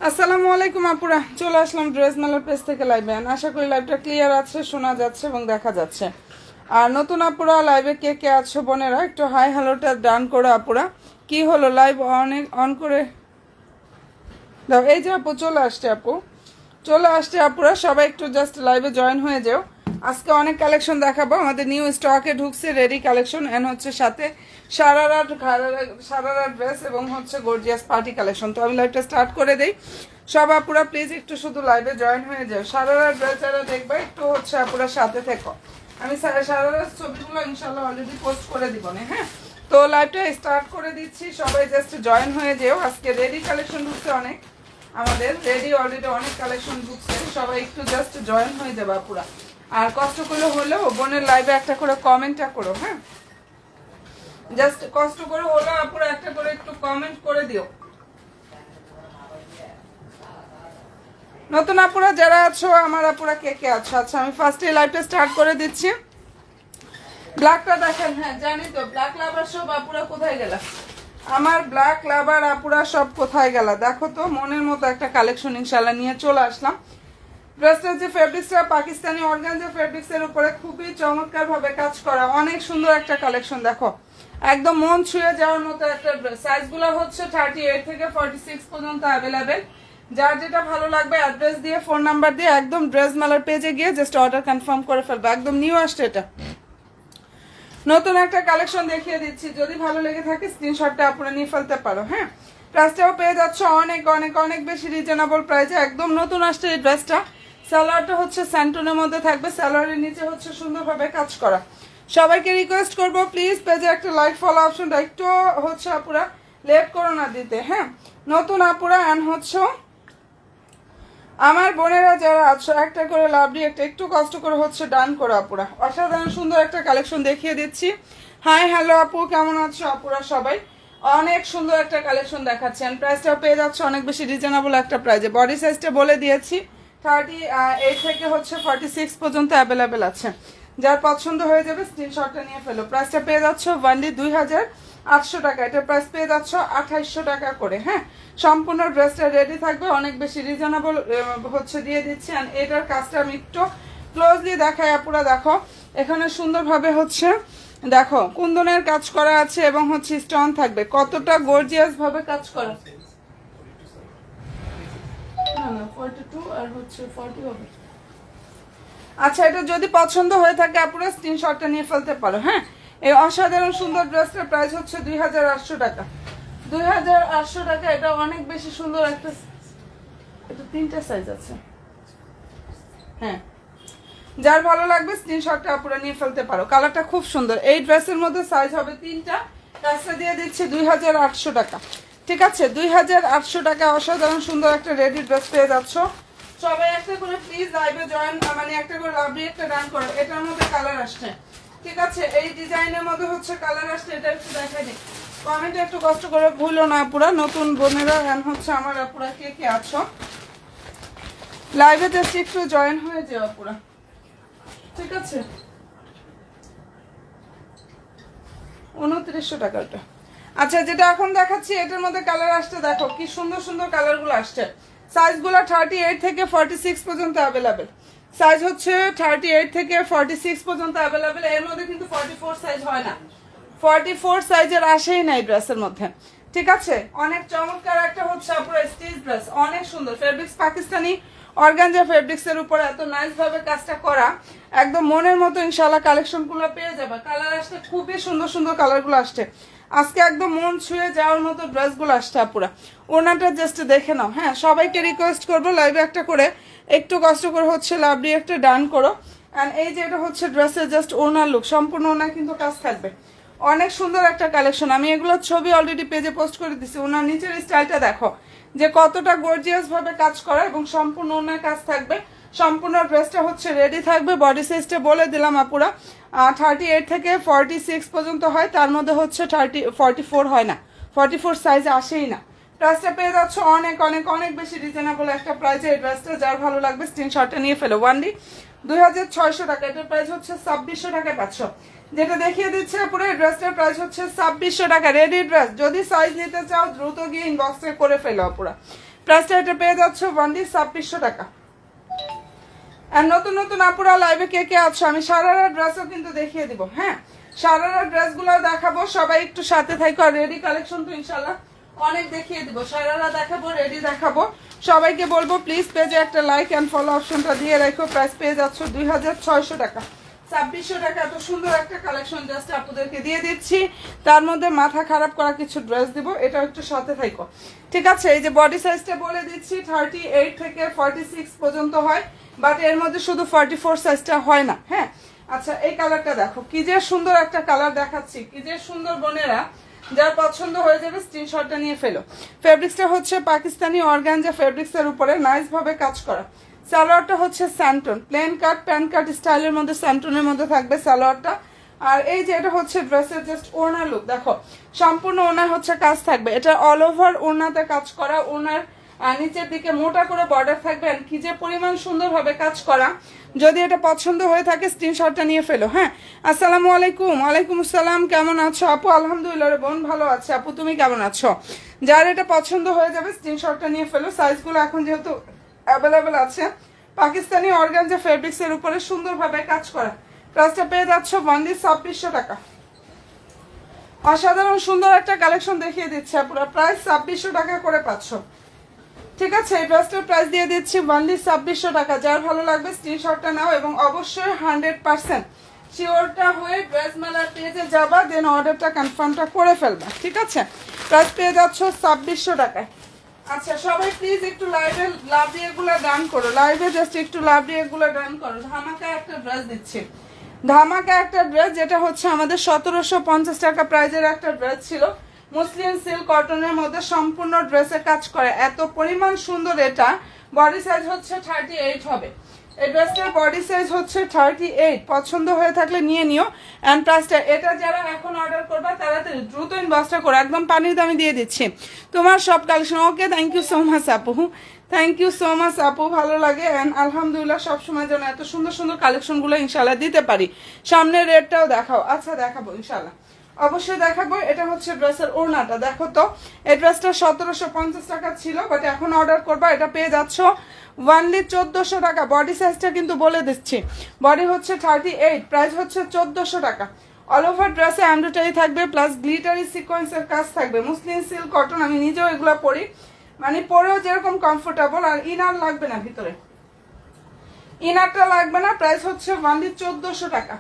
আসসালামু আলাইকুম আপুরা, চলে আসলাম ড্রেস মেলার পেজ থেকে লাইভে। আশা করি লাইভটা ক্লিয়ার আছে, শোনা যাচ্ছে এবং দেখা যাচ্ছে। আর নতুন আপুরা লাইভে কে কে আছো বোনেরা, একটু হাই হ্যালোটা ডান করো আপুরা। কি হলো লাইভ অন করে দাও। এই যে আপু চলে আসছে, আপুরা সবাই একটু জাস্ট লাইভে জয়েন হয়ে যাও। আজকে অনেক কালেকশন দেখাবো, আমাদের নিউ স্টকে ঢুকছে রেডি কালেকশন, এন্ড হচ্ছে সাথে সারারা ড্রেস এবং হচ্ছে গর্জিয়াস পার্টি কালেকশন। তো আমি লাইভটা স্টার্ট করে দেই। সব আপুরা প্লিজ একটু শুধু লাইভে জয়েন হয়ে যাও। সারারা ড্রেস যারা দেখবে একটু হচ্ছে আপুরা সাথে থেকো। আমি সারারার ছবিগুলো ইনশাল্লাহ অলরেডি পোস্ট করে দিব না, হ্যাঁ। তো লাইভটা স্টার্ট করে দিচ্ছি, সবাই জাস্ট জয়েন হয়ে যেও। আজকে রেডি কালেকশন ঢুকছে অনেক, আমাদের রেডি অলরেডি অনেক কালেকশন ঢুকছে, সবাই একটু জাস্ট জয়েন হয়ে যাবে আপুরা। আর কষ্ট করে হলেও বোনের লাইভে একটা করে কমেন্টটা করো, হ্যাঁ। জাস্ট কষ্ট করে হলো আপুরা একটা করে একটু কমেন্ট করে দিও। নতুন আপুরা যারা আছো, আমার আপুরা কে কে আছো? আচ্ছা আমি ফার্স্টে লাইভটা স্টার্ট করে দিচ্ছি। ব্ল্যাকটা দেখেন, হ্যাঁ জানি তো। ব্ল্যাক লাভার সব আপুরা কোথায় গেল? আমার ব্ল্যাক লাভার আপুরা সব কোথায় গেল? দেখো তো, মনের মতো একটা কালেকশন ইনশাল্লাহ নিয়ে চলে আসলাম। ড্রেসটা যে ফেব্রিক্সটা পাকিস্তানি অর্গানজা ফেব্রিক্সের উপরে খুবই চমৎকার ভাবে কাজ করা, অনেক সুন্দর একটা কালেকশন। দেখো একদম মন ছুঁয়ে যাওয়ার মতো একটা ড্রেস। সাইজগুলো হচ্ছে 38 থেকে 46 পর্যন্ত অ্যাভেলেবেল। যার যেটা ভালো লাগবে অ্যাড্রেস দিয়ে ফোন নাম্বার দিয়ে একদম ড্রেস মেলার পেজে গিয়ে জাস্ট অর্ডার কনফার্ম করে ফেলবে। একদম নিউ আসছে, এটা নতুন একটা কালেকশন দেখিয়ে দিচ্ছি। যদি ভালো লেগে থাকে স্ক্রিনশটটা আপনারা নিয়ে ফেলতে পারো, হ্যাঁ। প্রাইসটাও পেয়ে যাচ্ছে অনেক অনেক অনেক বেশি রিজনেবল প্রাইসে, একদম নতুন আসছে এই ড্রেসটা। সালোয়ারটা হচ্ছে স্যান্টনের মধ্যে থাকবে, সালোয়ারের নিচে হচ্ছে সুন্দরভাবে কাজ করা। সবাইকে রিকোয়েস্ট করবো প্লিজ পেজে একটা লাইক ফলো অপশনটা একটু হচ্ছে আপুরা লেট করো না দিতে, হ্যাঁ। নতুন আপুরা অ্যান্ড হচ্ছে আমার বোনেরা যারা আছো একটা করে লাভলি একটা একটু কষ্ট করে হচ্ছে ডান করো আপুরা। অসাধারণ সুন্দর একটা কালেকশন দেখিয়ে দিচ্ছি। হাই হ্যালো আপু, কেমন আছো আপুরা সবাই? অনেক সুন্দর একটা কালেকশন দেখাচ্ছেন, প্রাইসটাও পেয়ে যাচ্ছে অনেক বেশি রিজনেবল একটা প্রাইসে। বডি সাইজটা বলে দিয়েছি 38 থেকে হচ্ছে 46 পর্যন্ত অ্যাভেলেবেল আছে। যার পছন্দ হয়ে যাবে স্ক্রিনশটটা নিয়ে ফেলো। প্রাইসটা পেয়ে যাচ্ছে ওয়ানলি 800 টাকা, এটা প্রাইস পেয়ে যাচ্ছ 2800 টাকা করে। হ্যাঁ, সম্পূর্ণ ড্রেসটা রেডি থাকবে, অনেক বেশি রিজনেবল হচ্ছে দিয়ে দিচ্ছি। আর এটার কাজটা আমি একটু ক্লোজলি দেখাই আপুরা, দেখো এখানে সুন্দরভাবে হচ্ছে দেখো কুন্দনের কাজ করা আছে এবং হচ্ছে স্টোন থাকবে, কতটা গর্জিয়াস ভাবে কাজ করা। না 42 আর হচ্ছে 40 হবে। আচ্ছা, এটা যদি পছন্দ হয়ে থাকে আপুরা স্ক্রিনশটটা নিয়ে ফেলতে পারো। হ্যাঁ, এই অসাধারণ সুন্দর ড্রেসটার প্রাইস হচ্ছে 2800 টাকা। 2800 টাকা, এটা অনেক বেশি সুন্দর একটা, এটা 3টা সাইজ আছে। হ্যাঁ, যার ভালো লাগবে স্ক্রিনশটটা আপুরা নিয়ে ফেলতে পারো, কালারটা খুব সুন্দর। এই ড্রেসের মধ্যে সাইজ হবে 3টা, প্রাইসটা দিয়ে দিচ্ছি 2800 টাকা। ঠিক আছে, 2800 টাকা অসাধারণ সুন্দর একটা রেডি ড্রেস পেয়ে যাচ্ছ। সবাই একটা করে প্লিজ লাইভে জয়েন, মানে একটা করে লাভলি একটা ডান করো। এটার মধ্যে কালার আসছে, ঠিক আছে, এই ডিজাইনের মধ্যে হচ্ছে কালার আসছে, এটা একটু দেখাই দিই। কমেন্টে একটু কষ্ট করে ভুলো না আপুরা, নতুন বোনেরা এন্ড হচ্ছে আমার আপুরা কে কে আছো লাইভে, জাস্ট একটু জয়েন হয়ে যাও আপুরা, ঠিক আছে। 2900 টাকাটা। আচ্ছা, যেটা এখন দেখাচ্ছি এটার মধ্যে কালার আসছে, দেখো কি সুন্দর সুন্দর কালারগুলো আসছে। সাইজগুলো 38 থেকে 46 পর্যন্ত অ্যাভেলেবেল। সাইজ হচ্ছে 38 থেকে 46 পর্যন্ত অ্যাভেলেবেল। এর মধ্যে কিন্তু 44 সাইজ হয় না, 44 সাইজের আসেই নাই ড্রেসের মধ্যে, ঠিক আছে। অনেক চমৎকার একটা হচ্ছে আপনার স্টিচ ড্রেস, অনেক সুন্দর ফেব্রিক্স, পাকিস্তানি অর্গানজা ফেব্রিক্স এর উপর এত নাইস ভাবে কাজটা করা, একদম মনের মতো ইনশাআল্লাহ কালেকশনগুলো পেয়ে যাবে। কালার আসছে খুবই সুন্দর সুন্দর কালারগুলো আসছে আজকে, একদম মন ছুঁয়ে যাওয়ার মতো ড্রেসগুলো আসছে আপুরা। ওনাটা জাস্ট দেখে নাও। হ্যাঁ, সবাইকে রিকোয়েস্ট করবো লাইভে একটা করে একটু কষ্ট করে হচ্ছে লাভলি একটা ডান করো। অ্যান্ড এই যে এটা হচ্ছে ড্রেসের জাস্ট ওনার লুক, সম্পূর্ণ ওনার কিন্তু কাজ থাকবে, অনেক সুন্দর একটা কালেকশন। আমি এগুলোর ছবি অলরেডি পেজে পোস্ট করে দিচ্ছি। ওনার নিচের স্টাইলটা দেখো যে কতটা গর্জিয়াস ভাবে কাজ করা, এবং সম্পূর্ণ ওনার কাজ থাকবে। সম্পূর্ণ ড্রেসটা হচ্ছে রেডি থাকবে। বডি সাইজটা বলে দিলাম আপুরা, 38 থেকে 46 পর্যন্ত হয়, তার মধ্যে হচ্ছে 44 হয় না, 44 সাইজ আসেই না। প্রাইসটা পেয়ে যাচ্ছ অনেক অনেক অনেক বেশি রিজনেবল একটা প্রাইসে। এই ড্রেসটা যার ভালো লাগবে স্ক্রিনশটটা নিয়ে ফেলো। ওয়ানলি 2600 টাকা, এটার প্রাইস হচ্ছে 2600 টাকায় পাচ্ছ। যেটা দেখিয়ে দিচ্ছে পুরো এই ড্রেসটার প্রাইস হচ্ছে 2600 টাকা, রেডি ড্রেস। যদি সাইজ নিতে চাও দ্রুত গিয়ে ইনবক্সে করে ফেলো পুরো। প্রাইসটা এটা পেয়ে যাচ্ছে ওয়ানলি 2600 টাকা। আর নতুন নতুন আপুরা লাইভে কে কে আছো, আমি সারারা ড্রেসও কিন্তু দেখিয়ে দিব। হ্যাঁ, সারারা ড্রেসগুলো দেখাবো, সবাই একটু সাথে থাকো। আর রেডি কালেকশন তো ইনশাল্লাহ অনেক দেখিয়ে দিব, সারারা দেখাবো, রেডি দেখাবো। সবাইকে বলবো প্লিজ পেজে একটা লাইক অ্যান্ড ফলো অপশনটা দিয়ে রাখো। প্রাইস পেয়ে যাচ্ছ 2600 টাকা, 2600 টাকা। এত সুন্দর একটা কালেকশন জাস্ট আপনাদেরকে দিয়ে দিচ্ছি। তার মধ্যে মাথা খারাপ করা কিছু ড্রেস দিব, এটা একটু সাথে থাকো, ঠিক আছে। এই যে বডি সাইজটা বলে দিচ্ছি 38 থেকে 46 পর্যন্ত হয়, বাট এর মধ্যে শুধু 44 সাইজটা হয় না। হ্যাঁ, আচ্ছা এই কালারটা দেখো কি যে সুন্দর একটা কালার দেখাচ্ছি, কি যে সুন্দর। বোনেরা যার পছন্দ হয়ে যাবে স্ক্রিনশটটা নিয়ে ফেলো। ফেব্রিক্সটা হচ্ছে পাকিস্তানি অর্গানজা ফেব্রিক্সের উপরে নাইস ভাবে কাজ করা। সালোয়ারটা হচ্ছে স্যান্টন, প্লেন কাট প্যান কাট স্টাইলের মধ্যে স্যান্টনের মধ্যে থাকবে সালোয়ারটা। আর এই যে এটা হচ্ছে ড্রেসের জাস্ট ওনার লুক, দেখো সম্পূর্ণ ওনার হচ্ছে কাজ থাকবে। এটা অল ওভার ওনাতে কাজ করা, ওনার নিচের দিকে মোটা করে বর্ডার থাকবে, কি যে পরিমাণ সুন্দরভাবে কাজ করা। যদি এটা পছন্দ হয়ে থাকে স্ক্রিনশটটা নিয়ে ফেলো। হ্যাঁ, আসসালামু আলাইকুম। ওয়ালাইকুম আসসালাম, কেমন আছো আপু? আলহামদুলিল্লাহ রে বোন, ভালো আছে। আপু তুমি কেমন আছো? যার এটা পছন্দ হয়ে যাবে স্ক্রিনশটটা নিয়ে ফেলো। সাইজগুলো এখন যেহেতু অ্যাভেলেবেল আছে, পাকিস্তানি অর্গানজা ফেব্রিক্স এর উপরে সুন্দরভাবে কাজ করা। প্রাইসটা পেয়ে যাচ্ছ ওয়ানলি 2600 টাকা। অসাধারণ সুন্দর একটা কালেকশন দেখিয়ে দিচ্ছে পুরো, প্রাইস 2600 টাকা করে পাচ্ছ, ঠিক আছে। এই ড্রেসটার প্রাইস দিয়ে দিচ্ছি ওয়ানলি 2600 টাকা। যার ভালো লাগবে স্ক্রিনশটটা নাও, এবং অবশ্যই 100% শিওরটা হয়ে ড্রেস মেলার পেজে যাবা, দেন অর্ডারটা কনফার্মটা করে ফেলবা, ঠিক আছে। প্রাইস পেয়ে যাচ্ছ 2600 টাকায়। আচ্ছা সবাই প্লিজ একটু লাইভে লাভ দিয়ে এগুলো ডান করো, লাইভে জাস্ট একটু লাভ দিয়ে এগুলো ডান করো। ধামাকা একটা ড্রেস দিচ্ছি, ধামাকা একটা ড্রেস, যেটা হচ্ছে আমাদের 1750 টাকা প্রাইজের একটা ড্রেস ছিল। মুসলিম সিল্ক কটনের মধ্যে সম্পূর্ণ ড্রেসে কাজ করে, এত পরিমাণ সুন্দর। এটা বডি সাইজ হচ্ছে 38 হবে। এই ড্রেসটার বডি সাইজ হচ্ছে 38। পছন্দ হয়ে থাকলে নিয়ে নিও। অ্যান্ড প্রাইসটা এটা যারা এখন অর্ডার করবা তাড়াতাড়ি দ্রুত ইনবক্সটা করো, একদম পানির দামে দিয়ে দিচ্ছি তোমার সব collection. Okay, thank you so much আপু, থ্যাংক ইউ সো মাচ আপু, ভালো লাগে। অ্যান্ড আলহামদুলিল্লাহ সবসময় যেন এত সুন্দর সুন্দর কালেকশনগুলো ইনশাল্লাহ দিতে পারি। সামনের রেটটাও দেখাও। আচ্ছা দেখাবো ইনশাল্লাহ, অবশ্যই দেখাবো। এটা হচ্ছে ড্রেসের ওড়নাটা, দেখো তো এই ড্রেসটা 1750 টাকা ছিল, বাট এখন অর্ডার করবা এটা পেয়ে যাচ্ছ ওয়ানলি 1400 টাকা। বডি সাইজটা কিন্তু বলে দিচ্ছি, বডি হচ্ছে 38, প্রাইস হচ্ছে 1400 টাকা। অল ওভার ড্রেসে এমব্রয়ডারি থাকবে, প্লাস গ্লিটারি সিকোয়েন্সের কাজ থাকবে, মুসলিম সিল্ক কটন। আমি নিজেও এগুলো পরি, মানে পরেও যেরকম কমফোর্টেবল। আর ইনার লাগবে না, ভিতরে ইনারটা লাগবে না। প্রাইস হচ্ছে ওয়ানলি 1400 টাকা।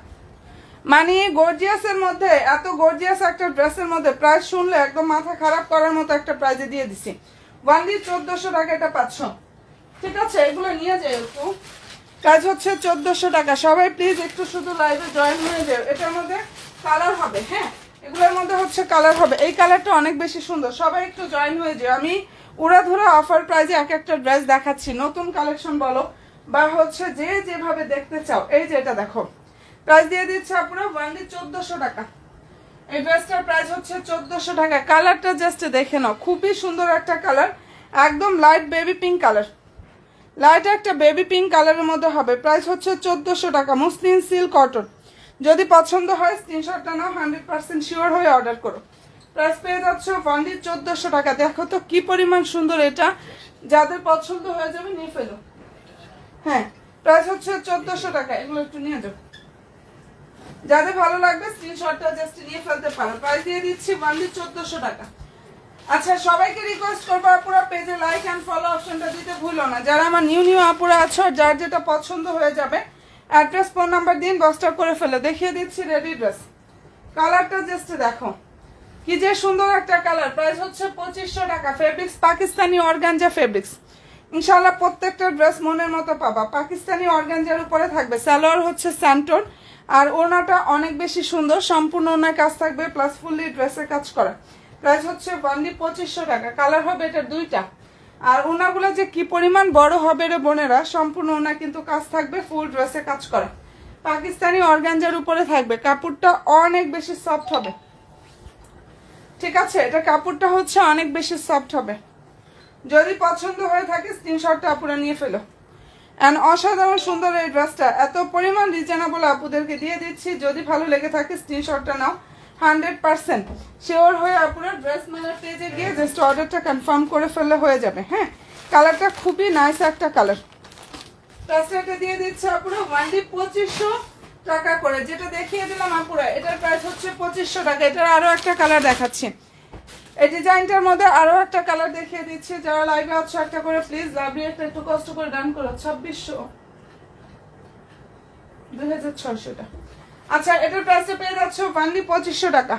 মানে গর্জিয়াসের মধ্যে, এত গর্জিয়াস একটা ড্রেসের মধ্যে প্রাইস শুনলে একদম মাথা খারাপ করার মতো একটা প্রাইজে দিয়ে দিছি। ওয়ানলি 1400 টাকা এটা পাচ্ছ, ঠিক আছে? এগুলো নিয়ে যাই একটু, প্রাইস হচ্ছে 1400 টাকা। সবাই প্লিজ একটু শুধু লাইভে জয়েন হয়ে যাও। এটার মধ্যে কালার হবে, হ্যাঁ এগুলোর মধ্যে হচ্ছে কালার হবে। এই কালারটা অনেক বেশি সুন্দর, সবাই একটু জয়েন হয়ে যাও। আমি উড়াধুরা অফার প্রাইজে এক একটা ড্রেস দেখাচ্ছি, নতুন কালেকশন বলো বা হচ্ছে যে যেভাবে দেখতে চাও। এই যে এটা দেখো, প্রাইস দিয়ে দিচ্ছে আপনারা ওয়ানলি 1400 টাকা। এই ড্রেসটার প্রাইস হচ্ছে 1400 টাকা। কালারটা জাস্ট দেখে নাও, খুবই সুন্দর একটা কালার, একদম light baby pink colour, light একটা বেবি পিঙ্ক কালারের মধ্যে হবে। প্রাইস হচ্ছে 1400 টাকা, মুসলিম সিল্ক কটন। যদি পছন্দ হয় স্ক্রিনশটটা নাও, 100% শিওর হয়ে অর্ডার করো। প্রাইস পেয়ে যাচ্ছ ওয়ানলি 1400 টাকা। দেখো তো কি পরিমাণ সুন্দর এটা, যাদের পছন্দ হয়ে যাবে নিয়ে ফেলো। হ্যাঁ প্রাইস হচ্ছে 1400 টাকা। এগুলো একটু নিয়ে যাও, যাদের ভালো লাগবে স্ক্রিনশটটা জাস্ট নিয়ে ফেলতে পারো। প্রাইস দিয়ে দিচ্ছি ওয়ানলি 1400 টাকা। আচ্ছা সবাইকে রিকোয়েস্ট করবো আপুরা পেজে লাইক অ্যান্ড ফলো অপশনটা দিতে ভুলো না। যারা আমার নিউ আপুরা আছো, যার যেটা পছন্দ হয়ে যাবে অ্যাড্রেস ফোন নাম্বার দিন, বস্টার করে ফেলে দেখিয়ে দিচ্ছি রেডি ড্রেস। কালারটা জাস্ট দেখো কি যে সুন্দর একটা কালার। প্রাইস হচ্ছে 2500 টাকা। ফেব্রিক্স পাকিস্তানি অর্গানজা ফেব্রিক্স, ইনশাল্লাহ প্রত্যেকটা ড্রেস মনের মতো পাবা। পাকিস্তানি অর্গানজার উপরে থাকবে, সালোয়ার হচ্ছে স্যান্টন, আর ওনাটা অনেক বেশি সুন্দর, সম্পূর্ণ ওনার কাজ থাকবে, প্লাস ফুললি ড্রেসের কাজ করা। প্রাইস হচ্ছে ওয়ানলি 2500 টাকা। কালার হবে এটা দুইটা। আর ওনাগুলো যে কি পরিমাণ বড় হবে রে বোনেরা, সম্পূর্ণ ওনা কিন্তু কাজ থাকবে, ফুল ড্রেসে কাজ করা, পাকিস্তানি অর্গানজার উপরে থাকবে। কাপড়টা অনেক বেশি সফট হবে, ঠিক আছে? এটা কাপড়টা হচ্ছে অনেক বেশি সফট হবে। যদি পছন্দ হয়ে থাকে স্ক্রিনশটটা আপুরা নিয়ে ফেলো। অ্যান্ড অসাধারণ সুন্দর এই ড্রেসটা, এত পরিমাণ রিজনেবল আপুদেরকে দিয়ে দিচ্ছি। যদি ভালো লেগে থাকে স্ক্রিনশটটা নাও, 100% শিওর হয়ে আপুরা ড্রেস মেলার পেজে গিয়ে জাস্ট অর্ডারটা কনফার্ম করে ফেললে হয়ে যাবে। হ্যাঁ কালারটা খুবই নাইস একটা কালার। প্রাইসটা দিয়ে দিচ্ছে আপুরা ওয়ানলি 2500 টাকা করে। যেটা দেখিয়ে দিলাম আপুরা, এটার প্রাইস হচ্ছে 2500 টাকা। এটার আরো একটা কালার দেখাচ্ছি, এই ডিজাইনটার মধ্যে আরো একটা কালার দেখিয়ে দিচ্ছি। যারা লাইভে আছো একটা করে প্লিজ লাভলি একটা একটু কষ্ট করে ডান করো। 2600 2600টা। আচ্ছা এটার প্রাইসটা পেয়ে যাচ্ছ ওয়ানলি 2500 টাকা।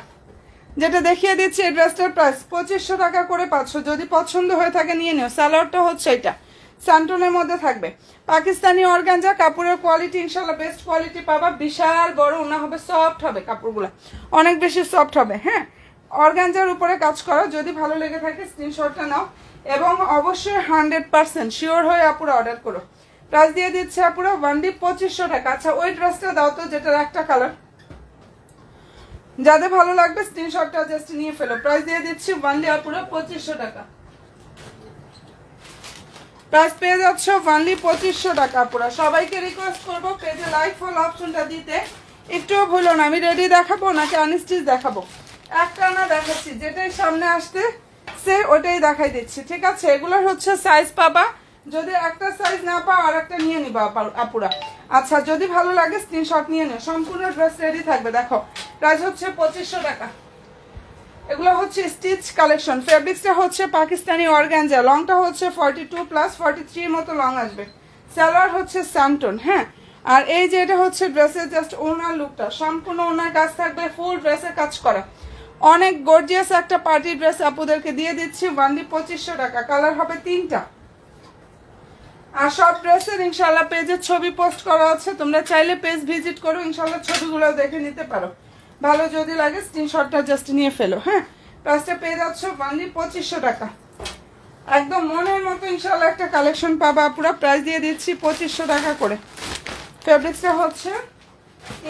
যেটা দেখিয়ে দিচ্ছি এই ড্রেসটার প্রাইস 2500 টাকা করে পাচ্ছ। যদি পছন্দ হয়ে থাকে নিয়ে নিও। সালোয়ারটা হচ্ছে এটা স্যান্টনের মধ্যে থাকবে, পাকিস্তানি অর্গানজা। কাপড়ের কোয়ালিটি ইনশাল্লাহ বেস্ট কোয়ালিটি পাবা। বিশাল বড় ওনা হবে, সফট হবে, কাপড়গুলো অনেক বেশি সফট হবে। হ্যাঁ অর্গানজার উপরে কাজ করা। যদি ভালো লেগে থাকে স্ক্রিনশটটা নাও, এবং অবশ্যই 100% শিওর হয়ে আপুরা অর্ডার করো। প্রাইস দিয়ে দিচ্ছে আপুরা ওয়ানলি 2500 টাকা। আচ্ছা ওই ড্রেসটা দাও তো, যেটার একটা কালার, যাদের ভালো লাগবে স্ক্রিনশটটা জাস্ট নিয়ে ফেলো। প্রাইস দিয়ে দিচ্ছি ওয়ানলি আপুরা 2500 টাকা। প্রাইস পেয়ে যাচ্ছ ওয়ানলি 2500 টাকা আপুরা। সবাইকে রিকোয়েস্ট করবো পেজে লাইক ফলো অপশনটা দিতে একটুও ভুলো না। আমি রেডি দেখাবো নাকি আনস্টিচ দেখাবো, একটা না দেখাচ্ছি, যেটাই সামনে আসতে সে ওটাই দেখাই দিচ্ছি, ঠিক আছে? এগুলোর হচ্ছে সাইজ পাবা, যদি একটা সাইজ না পাও আর একটা নিয়ে নিবা আপুরা। আচ্ছা যদি ভালো লাগে স্ক্রিনশট নিয়ে নিও। সম্পূর্ণ ড্রেস রেডি থাকবে। দেখো প্রাইস হচ্ছে 2500 টাকা। এগুলো হচ্ছে স্টিচ কালেকশন। ফেব্রিক্সটা হচ্ছে পাকিস্তানি অর্গানজা, লংটা হচ্ছে 42+43 মতো লং আসবে। সালোয়ার হচ্ছে স্যান্টন। হ্যাঁ আর এই যে এটা হচ্ছে ড্রেসের জাস্ট ওনার লুকটা, সম্পূর্ণ ওনার কাজ থাকবে, ফুল ড্রেসের কাজ করা, অনেক গর্জিয়াস একটা পার্টি ড্রেস আপুদেরকে দিয়ে দিচ্ছি ওয়ানলি 2500 টাকা। কালার হবে 3টা। আর সব ড্রেসের ইনশাল্লাহ পেজের ছবি পোস্ট করা আছে, তোমরা চাইলে পেজ ভিজিট করো, ইনশাল্লাহ ছবিগুলো দেখে নিতে পারো। ভালো যদি লাগে স্ক্রিনশটটা জাস্ট নিয়ে ফেলো। হ্যাঁ প্রাইসটা পেয়ে যাচ্ছ ওয়ানলি 2500 টাকা। একদম মনের মতো ইনশাল্লাহ একটা কালেকশন পাবা পুরো। প্রাইস দিয়ে দিচ্ছি 2500 টাকা করে। ফেব্রিক্সটা হচ্ছে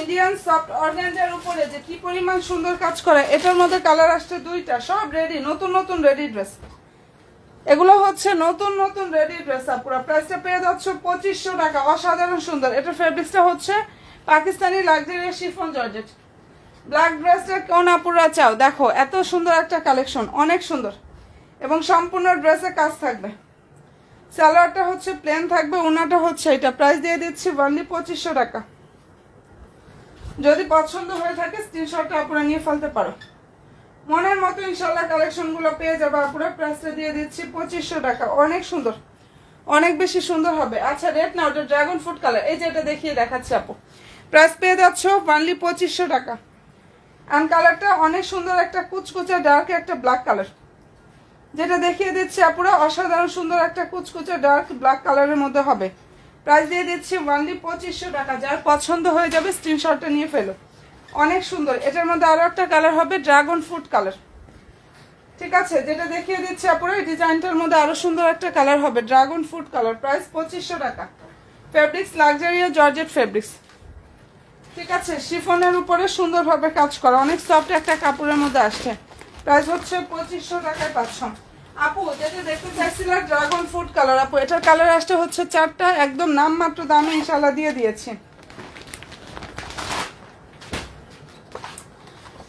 ইন্ডিয়ান সফট অর্গানজার উপরে যে কি পরিমাণ সুন্দর কাজ করে। এটার মধ্যে কালার আসছে 2টা, সব রেডি, নতুন নতুন রেডি ড্রেস। এগুলো হচ্ছে নতুন নতুন রেডি ড্রেস আপুরা। প্রাইসটা পেয়ে যাচ্ছ 2500 টাকা। অসাধারণ সুন্দর। এটার ফেব্রিক্সটা হচ্ছে Pakistani luxury chiffon georgette, black ড্রেসটা কোন আপুরা চাও দেখো, এত সুন্দর একটা কালেকশন, অনেক সুন্দর এবং সম্পূর্ণ ড্রেসে কাজ থাকবে। সালোয়ারটা হচ্ছে প্লেন থাকবে, ওনাটা হচ্ছে এটা। প্রাইস দিয়ে দিচ্ছি অনলি 2500 টাকা। যদি পছন্দ হয়ে থাকে স্ক্রিনশটটা আপুরা নিয়ে ফেলতে পারো। মনের মতো ইনশাল্লাহ কালেকশনগুলো পেয়ে যাবে আপুরা। প্রাইসটা দিয়ে দিচ্ছি 2500 টাকা। অনেক সুন্দর, অনেক বেশি সুন্দর হবে। আচ্ছা রেট না, ওটা ড্রাগন ফ্রুট কালার, এই যে এটা দেখিয়ে দেখাচ্ছি আপু। প্রাইস পেয়ে যাচ্ছ অনলি 2500 টাকা। অ্যান্ড কালারটা অনেক সুন্দর, একটা কুচকুচে ডার্ক একটা ব্ল্যাক কালার, যেটা দেখিয়ে দিচ্ছি আপুরা। অসাধারণ সুন্দর একটা কুচকুচে ডার্ক ব্ল্যাক কালারের মধ্যে হবে। প্রাইস দিয়ে দিচ্ছি অনলি 2500 টাকা। যার পছন্দ হয়ে যাবে স্ক্রিনশটটা নিয়ে ফেলো। অনেক সুন্দর। এটার মধ্যে আরো একটা কালার হবে ড্রাগন ফ্রুট কালার, ঠিক আছে, যেটা দেখিয়ে দিচ্ছি আপুরা। এই ডিজাইনটার মধ্যে আরো সুন্দর একটা কালার হবে ড্রাগন ফ্রুট কালার। প্রাইস 2500 টাকা। ফেব্রিক্স লাক্সারিয়াস জর্জেট ফেব্রিক্স, ঠিক আছে, শিফনের উপরে সুন্দরভাবে কাজ করা, অনেক সফট একটা কাপড়ের মধ্যে আসছে। প্রাইস হচ্ছে 2500 টাকায় পাচ্ছ। আপু যেটা দেখতে চাইছিল ড্রাগন ফ্রুট কালার, আপু এটার কালার আসতে হচ্ছে 4টা, একদম নামমাত্র দামে ইনশাল্লাহ দিয়ে দিয়েছি।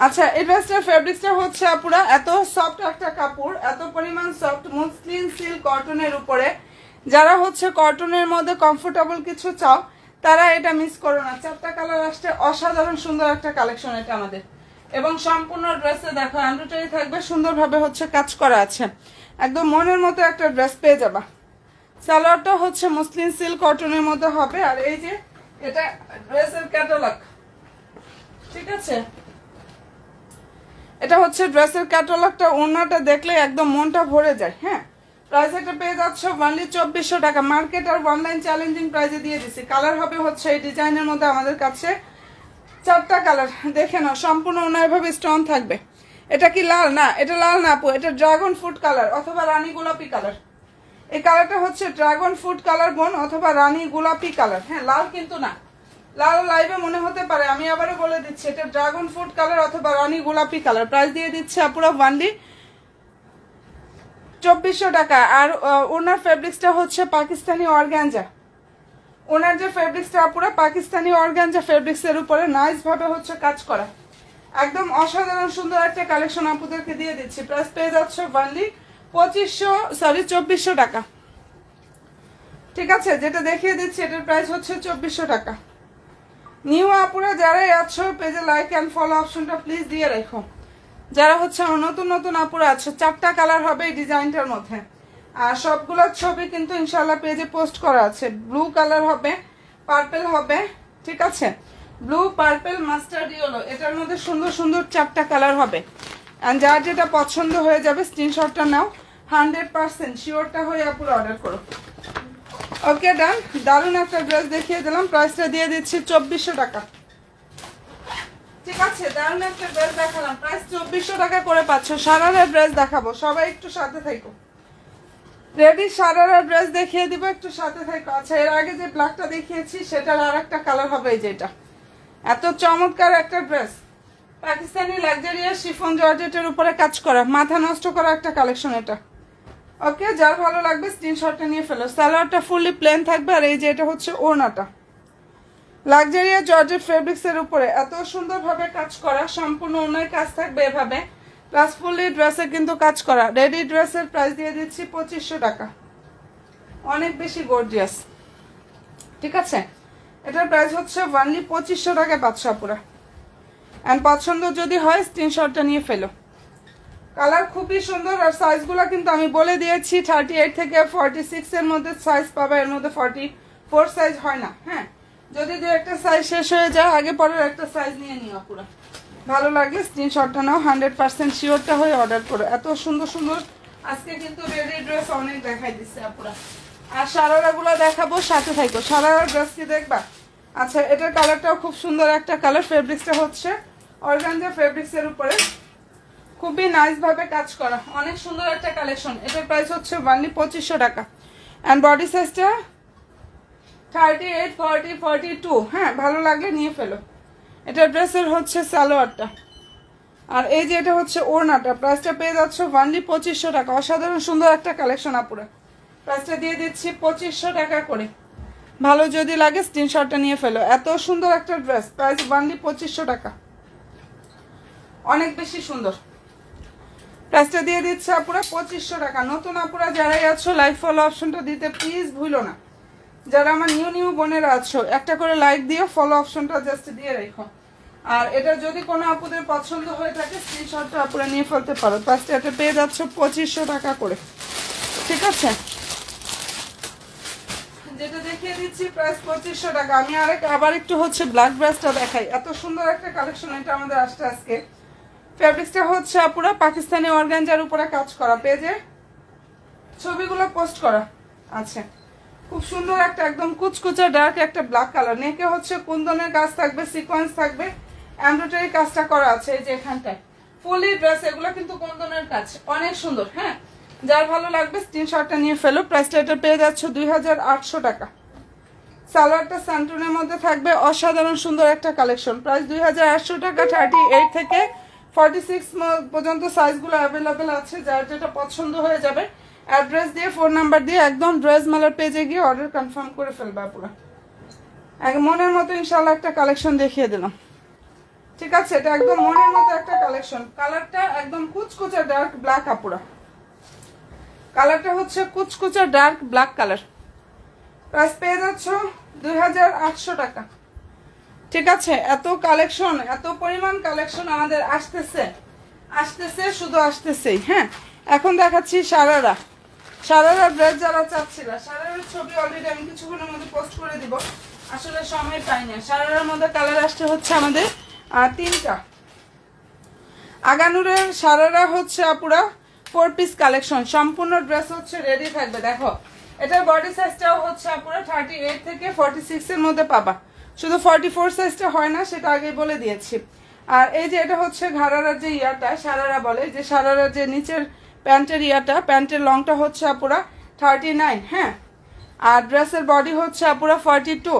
আচ্ছা এই ড্রেসটার ফেব্রিক্সটা হচ্ছে আপুরা এত সফট একটা কাপড়, এত পরিমাণ সফট, মসলিন সিল্ক কটনের উপরে। যারা হচ্ছে কটনের মধ্যে কমফোর্টেবল কিছু চাও তারা এটা মিস করো না। 4টা কালার আসছে, অসাধারণ সুন্দর একটা কালেকশন এটা আমাদের। এবং সম্পূর্ণ ড্রেসে দেখো এমব্রয়ডারি থাকবে, সুন্দরভাবে হচ্ছে কাজ করা আছে, একদম মনের মতো একটা ড্রেস পেয়ে যাবা। সালোয়ারটা হচ্ছে মসলিন সিল্ক কটনের মধ্যে হবে। আর এই যে এটা ড্রেসের ক্যাটালগ, ঠিক আছে, এটা হচ্ছে ড্রেসের ক্যাটালগটা। ওড়নাটা দেখলে একদম মনটা ভরে যায়। হ্যাঁ, প্রাইস এটা পেয়ে যাচ্ছ অনলি 2400 টাকা। মার্কেট আর অনলাইন চ্যালেঞ্জিং প্রাইসে দিয়ে দিছি। কালার হবে হচ্ছে এই ডিজাইনের মধ্যে আমাদের কাছে 4টা কালার, দেখে নাও। সম্পূর্ণ ওনারভাবে স্টোন থাকবে। এটা কি লাল? না, এটা লাল না আপু, এটা ড্রাগন ফ্রুট কালার অথবা রানী গোলাপি কালার। এই কালারটা হচ্ছে ড্রাগন ফ্রুট কালার বোন, অথবা রানী গোলাপি কালার। হ্যাঁ, লাল কিন্তু না, লাল লাইভে মনে হতে পারে, আমি আবারও বলে দিচ্ছি এটা ড্রাগন ফ্রুট কালার অথবা রানী গোলাপি কালার। প্রাইস দিয়ে দিচ্ছে আপুরা অনলি 2400 টাকা। আর ওনার ফেব্রিক্সটা হচ্ছে পাকিস্তানি অর্গানজা। ওনার যে ফেব্রিক্সটা আপুরা পাকিস্তানি অর্গানজা ফেব্রিক্সের উপরে নাইস ভাবে হচ্ছে কাজ করা, একদম অসাধারণ সুন্দর একটা কালেকশন আপুদেরকে দিয়ে দিচ্ছি। প্রাইস পেয়ে যাচ্ছে অনলি 2400 টাকা, ঠিক আছে, যেটা দেখিয়ে দিচ্ছি এটার প্রাইস হচ্ছে 2400 টাকা। নিউ আপুরা যারাই আছো পেজে লাইক অ্যান্ড ফলো অপশনটা প্লিজ দিয়ে রেখো। যারা হচ্ছে আমার নতুন নতুন আপুরা আছে, 4টা কালার হবে এই ডিজাইনটার মধ্যে। আর সবগুলোর ছবি কিন্তু ইনশাল্লাহ পেজে পোস্ট করা আছে। ব্লু কালার হবে, পার্পেল হবে, ঠিক আছে, ব্লু পার্পেল মাস্টার্ড ইয়েলো, এটার মধ্যে সুন্দর সুন্দর 4টা কালার হবে। অ্যান্ড যার যেটা পছন্দ হয়ে যাবে স্ক্রিনশটটা নাও, 100% শিওরটা হয়ে আপুরা অর্ডার করো। ওকে ডান। দারুণ একটা ড্রেস দেখিয়ে দিলাম, প্রাইসটা দিয়ে দিচ্ছি 2400 টাকা, ঠিক আছে। দারুণ একটা ড্রেস দেখালাম, প্রাইস 2400 টাকা করে পাচ্ছ। সারারা ড্রেস দেখাবো, সবাই একটু সাথে থাকো। রেডি সারারা ড্রেস দেখিয়ে দিব, একটু সাথে থাকো। আচ্ছা এর আগে যে ব্ল্যাকটা দেখিয়েছি সেটার আর একটা কালার হবে এই যেটা। এত চমৎকার একটা ড্রেস, পাকিস্তানি লাক্সারিয়াস শিফন জর্জেটের উপরে কাজ করা, মাথা নষ্ট করা একটা কালেকশন এটা। ওকে, যার ভালো লাগবে স্ক্রিনশটটা নিয়ে ফেলো। সালোয়ারটা ফুললি প্লেন থাকবে। আর এই যে এটা হচ্ছে ওড়নাটা, লাক্সারিয়াস জর্জেট ফেব্রিক্সের উপরে এত সুন্দরভাবে কাজ করা, সম্পূর্ণ ওড়নায় কাজ থাকবে এভাবে, প্লাস ফুললি ড্রেসে কিন্তু কাজ করা। রেডি ড্রেসের প্রাইস দিয়ে দিচ্ছি 2500 টাকা, অনেক বেশি গর্জিয়াস, ঠিক আছে। এটার প্রাইস হচ্ছে অনলি 2500 টাকায় পাচ্ছ আপুরা। অ্যান্ড পছন্দ যদি হয় স্ক্রিনশটটা নিয়ে ফেলো। কালার খুবই সুন্দর। আর সাইজগুলো কিন্তু আমি বলে দিয়েছি 38 থেকে 46 এর মধ্যে সাইজ পাবে, এর মধ্যে 44 সাইজ হয় না। হ্যাঁ, যদি দু একটা সাইজ শেষ হয়ে যায় আগে পরের একটা সাইজ নিয়ে নিও আপুরা। ভালো লাগলে স্ক্রিনশটটা নাও, 100% শিওরটা হয়ে অর্ডার করো। এত সুন্দর সুন্দর আজকে কিন্তু রেডি ড্রেস অনেক দেখাই দিচ্ছে আপুরা। আর সারারাগুলো দেখাবো, সাথে থাকো। সারারা ড্রেস কি দেখবা? আচ্ছা এটার কালারটাও খুব সুন্দর একটা কালার। ফেব্রিক্সটা হচ্ছে অর্গানজা ফেব্রিক্সের উপরে, খুবই নাইস ভাবে কাজ করা, অনেক সুন্দর একটা কালেকশন। এটার প্রাইস হচ্ছে অনলি 2500 টাকা। অ্যান্ড বডি সাইজটা 38, 40, 42। হ্যাঁ, ভালো লাগলে নিয়ে ফেলো। এটা ড্রেসের হচ্ছে সালোয়ারটা। আর এই যে এটা হচ্ছে ওড়নাটা। প্রাইসটা পেয়ে যাচ্ছে অনলি 2500 টাকা। অসাধারণ সুন্দর একটা কালেকশন আপুরা। প্রাইসটা দিয়ে দিচ্ছি 2500 টাকা করে। ভালো যদি লাগে স্ক্রিনশটটা নিয়ে ফেলো। এত সুন্দর একটা ড্রেস, প্রাইস অনলি 2500 টাকা। অনেক বেশি সুন্দর। প্রাইসটা দিয়ে দিচ্ছে আপুরা 2500 টাকা। নতুন আপুরা যারাই আছো লাইক ফলো অপশনটা দিতে প্লিজ ভুলো না। যারা আমার নিউ বোনেরা আছো একটা করে লাইক দিও, ফলো অপশনটা জাস্ট দিয়ে রেখো। আর এটা যদি কোনো আপুদের পছন্দ হয়ে থাকে স্ক্রিনশটটা আপুরা নিয়ে ফেলতে পারো। প্রাইসটা এটা পেয়ে যাচ্ছ 2500 টাকা করে, ঠিক আছে? যেটা দেখিয়ে দিচ্ছি প্রাইস 2500 টাকা। আমি আবার একটু হচ্ছে ব্ল্যাক ব্রাশটা দেখাই। এত সুন্দর একটা কালেকশন এটা আমাদের আসছে আজকে। ফেব্রিক্সটা হচ্ছে আপুরা পাকিস্তানি অর্গানজার উপরে কাজ করা, পেজে ছবিগুলো পোস্ট করা আছে। খুব সুন্দর একটা একদম কুচকুচা ডার্ক একটা ব্ল্যাক কালার। নেকে হচ্ছে কুন্দনের কাজ থাকবে, সিকোয়েন্স থাকবে, এমব্রয়ডারি কাজটা করা আছে এই যে এখানটায়। ফুলি ড্রেস এগুলো কিন্তু কুন্দনের কাজ, অনেক সুন্দর। হ্যাঁ, যার ভালো লাগবে স্ক্রিনশটটা নিয়ে ফেলো। প্রাইসটা এটা পেয়ে যাচ্ছে 2800 টাকা। সালোয়ারটা স্যান্টুনের মধ্যে থাকবে, অসাধারণ সুন্দর একটা কালেকশন। প্রাইস 2800 টাকা। 38 থেকে 46 পর্যন্ত সাইজগুলো অ্যাভেলেবেল আছে। যার যেটা পছন্দ হয়ে যাবে অ্যাড্রেস দিয়ে ফোন নাম্বার দিয়ে একদম ড্রেস মেলার পেজে গিয়ে অর্ডার কনফার্ম করে ফেলবে পুরো। মনের মতো ইনশাল্লাহ একটা কালেকশন দেখিয়ে দিলাম, ঠিক আছে? এটা একদম মনের মতো একটা কালেকশন। কালারটা একদম কুচকুচা ডার্ক ব্ল্যাক আপুরা। কালারটা হচ্ছে কুচকুচা ডার্ক ব্ল্যাক কালার। প্রাইস পেয়ে যাচ্ছ 2800 টাকা, ঠিক আছে? এত কালেকশন, এত পরিমাণ কালেকশন আমাদের আসতেছে শুধু আসতেছেই। হ্যাঁ, এখন দেখাচ্ছি সারারা। সারারা ড্রেস যারা চাচ্ছিল, সারারার ছবি অলরেডি আমি কিছুক্ষণের মধ্যে পোস্ট করে দিব, আসলে সময় পাই না। সারারার মধ্যে কালার আসতে হচ্ছে আমাদের 3টা। আগানুরের সারারা হচ্ছে আপুরা 4 পিস কালেকশন। সম্পূর্ণ ড্রেস হচ্ছে রেডি থাকবে। দেখো এটার বডি সাইজটাও হচ্ছে আপুরা 38 থেকে 46 এর মধ্যে পাবা। শুধু 44 সাইজটা হয় না, সেটা আগে বলে দিয়েছি। আর এই যে এটা হচ্ছে ঘাড়ারার যে ইয়াটা সারারা বলে, যে সারারার যে নিচের প্যান্টের ইয়াটা, প্যান্টের লংটা হচ্ছে আপুরা 39। হ্যাঁ, আর ড্রেসের বডি হচ্ছে আপুরা 42।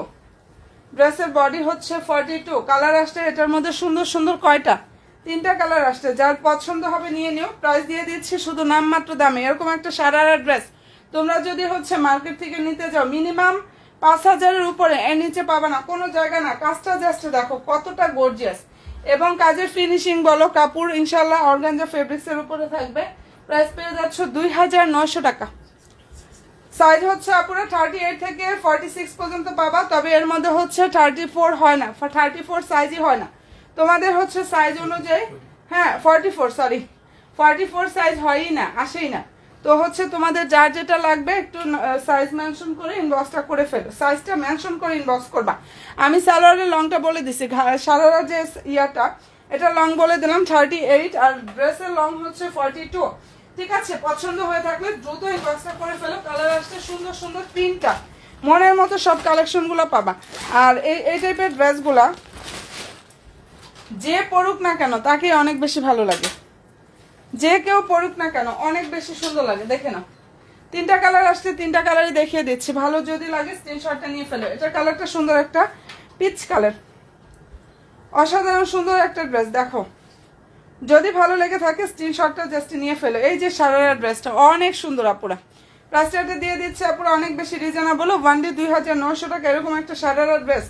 ড্রেসের বডি হচ্ছে 42। কালার আসছে এটার মধ্যে সুন্দর সুন্দর কয়টা? 3টা কালার আসছে। যার পছন্দ হবে নিয়ে নিও। প্রাইস দিয়ে দিচ্ছি শুধু নামমাত্র দামে। এরকম একটা সারারার ড্রেস তোমরা যদি হচ্ছে মার্কেট থেকে নিতে যাও মিনিমাম 5000-এর উপরে, এর নিচে পাবে না কোনো জায়গা না। কাজটা জাস্ট দেখো কতটা গর্জিয়াস, এবং কাজের ফিনিশিং বলো, কাপড় ইনশাল্লাহ অর্গানজা ফেব্রিক্সের উপরে থাকবে। প্রাইস পেয়ে যাচ্ছ 2900 টাকা। সাইজ হচ্ছে আপুরা 38 থেকে 46 পর্যন্ত পাবা, তবে এর মধ্যে হচ্ছে 34 হয় না, 34 সাইজই হয় না। তোমাদের হচ্ছে সাইজ অনুযায়ী, হ্যাঁ 44 সাইজ হয়ই না, আসেই না। তো হচ্ছে তোমাদের যার যেটা লাগবে একটু সাইজ মেনশন করে ইনবক্সটা করে ফেলো। সাইজটা মেনশন করে ইনবক্স করবা। আমি সালোয়ারের লংটা বলে দিছি, সালোয়ারের যে ইয়াটা এটা লং বলে দিলাম 38, আর ড্রেসের লং হচ্ছে 42, ঠিক আছে? পছন্দ হয়ে থাকলে দ্রুত ইনবক্সটা করে ফেলো। কালার আসছে সুন্দর সুন্দর 3টা, মনের মতো সব কালেকশনগুলো পাবা। আর এই টাইপের ড্রেসগুলা যে পরুক না কেন তাকে অনেক বেশি ভালো লাগে, যে কেউ পরুক না কেন অনেক বেশি সুন্দর লাগে। দেখে নাও 3টা কালার আসছে, 3টা কালারই দেখিয়ে দিচ্ছি। ভালো যদি লাগে স্ক্রিনশটটা নিয়ে ফেলো। এটার কালারটা সুন্দর একটা পিচ কালার, অসাধারণ সুন্দর একটা ড্রেস। দেখো যদি ভালো লেগে থাকে স্ক্রিনশটটা জাস্ট নিয়ে ফেলো। এই যে সারারা ড্রেসটা অনেক সুন্দর আপুরা। প্রাইসটা দিয়ে দিচ্ছে আপুরা অনেক বেশি রিজনেবল, ওয়ানলি 2900 টাকা। এরকম একটা সারারা ড্রেস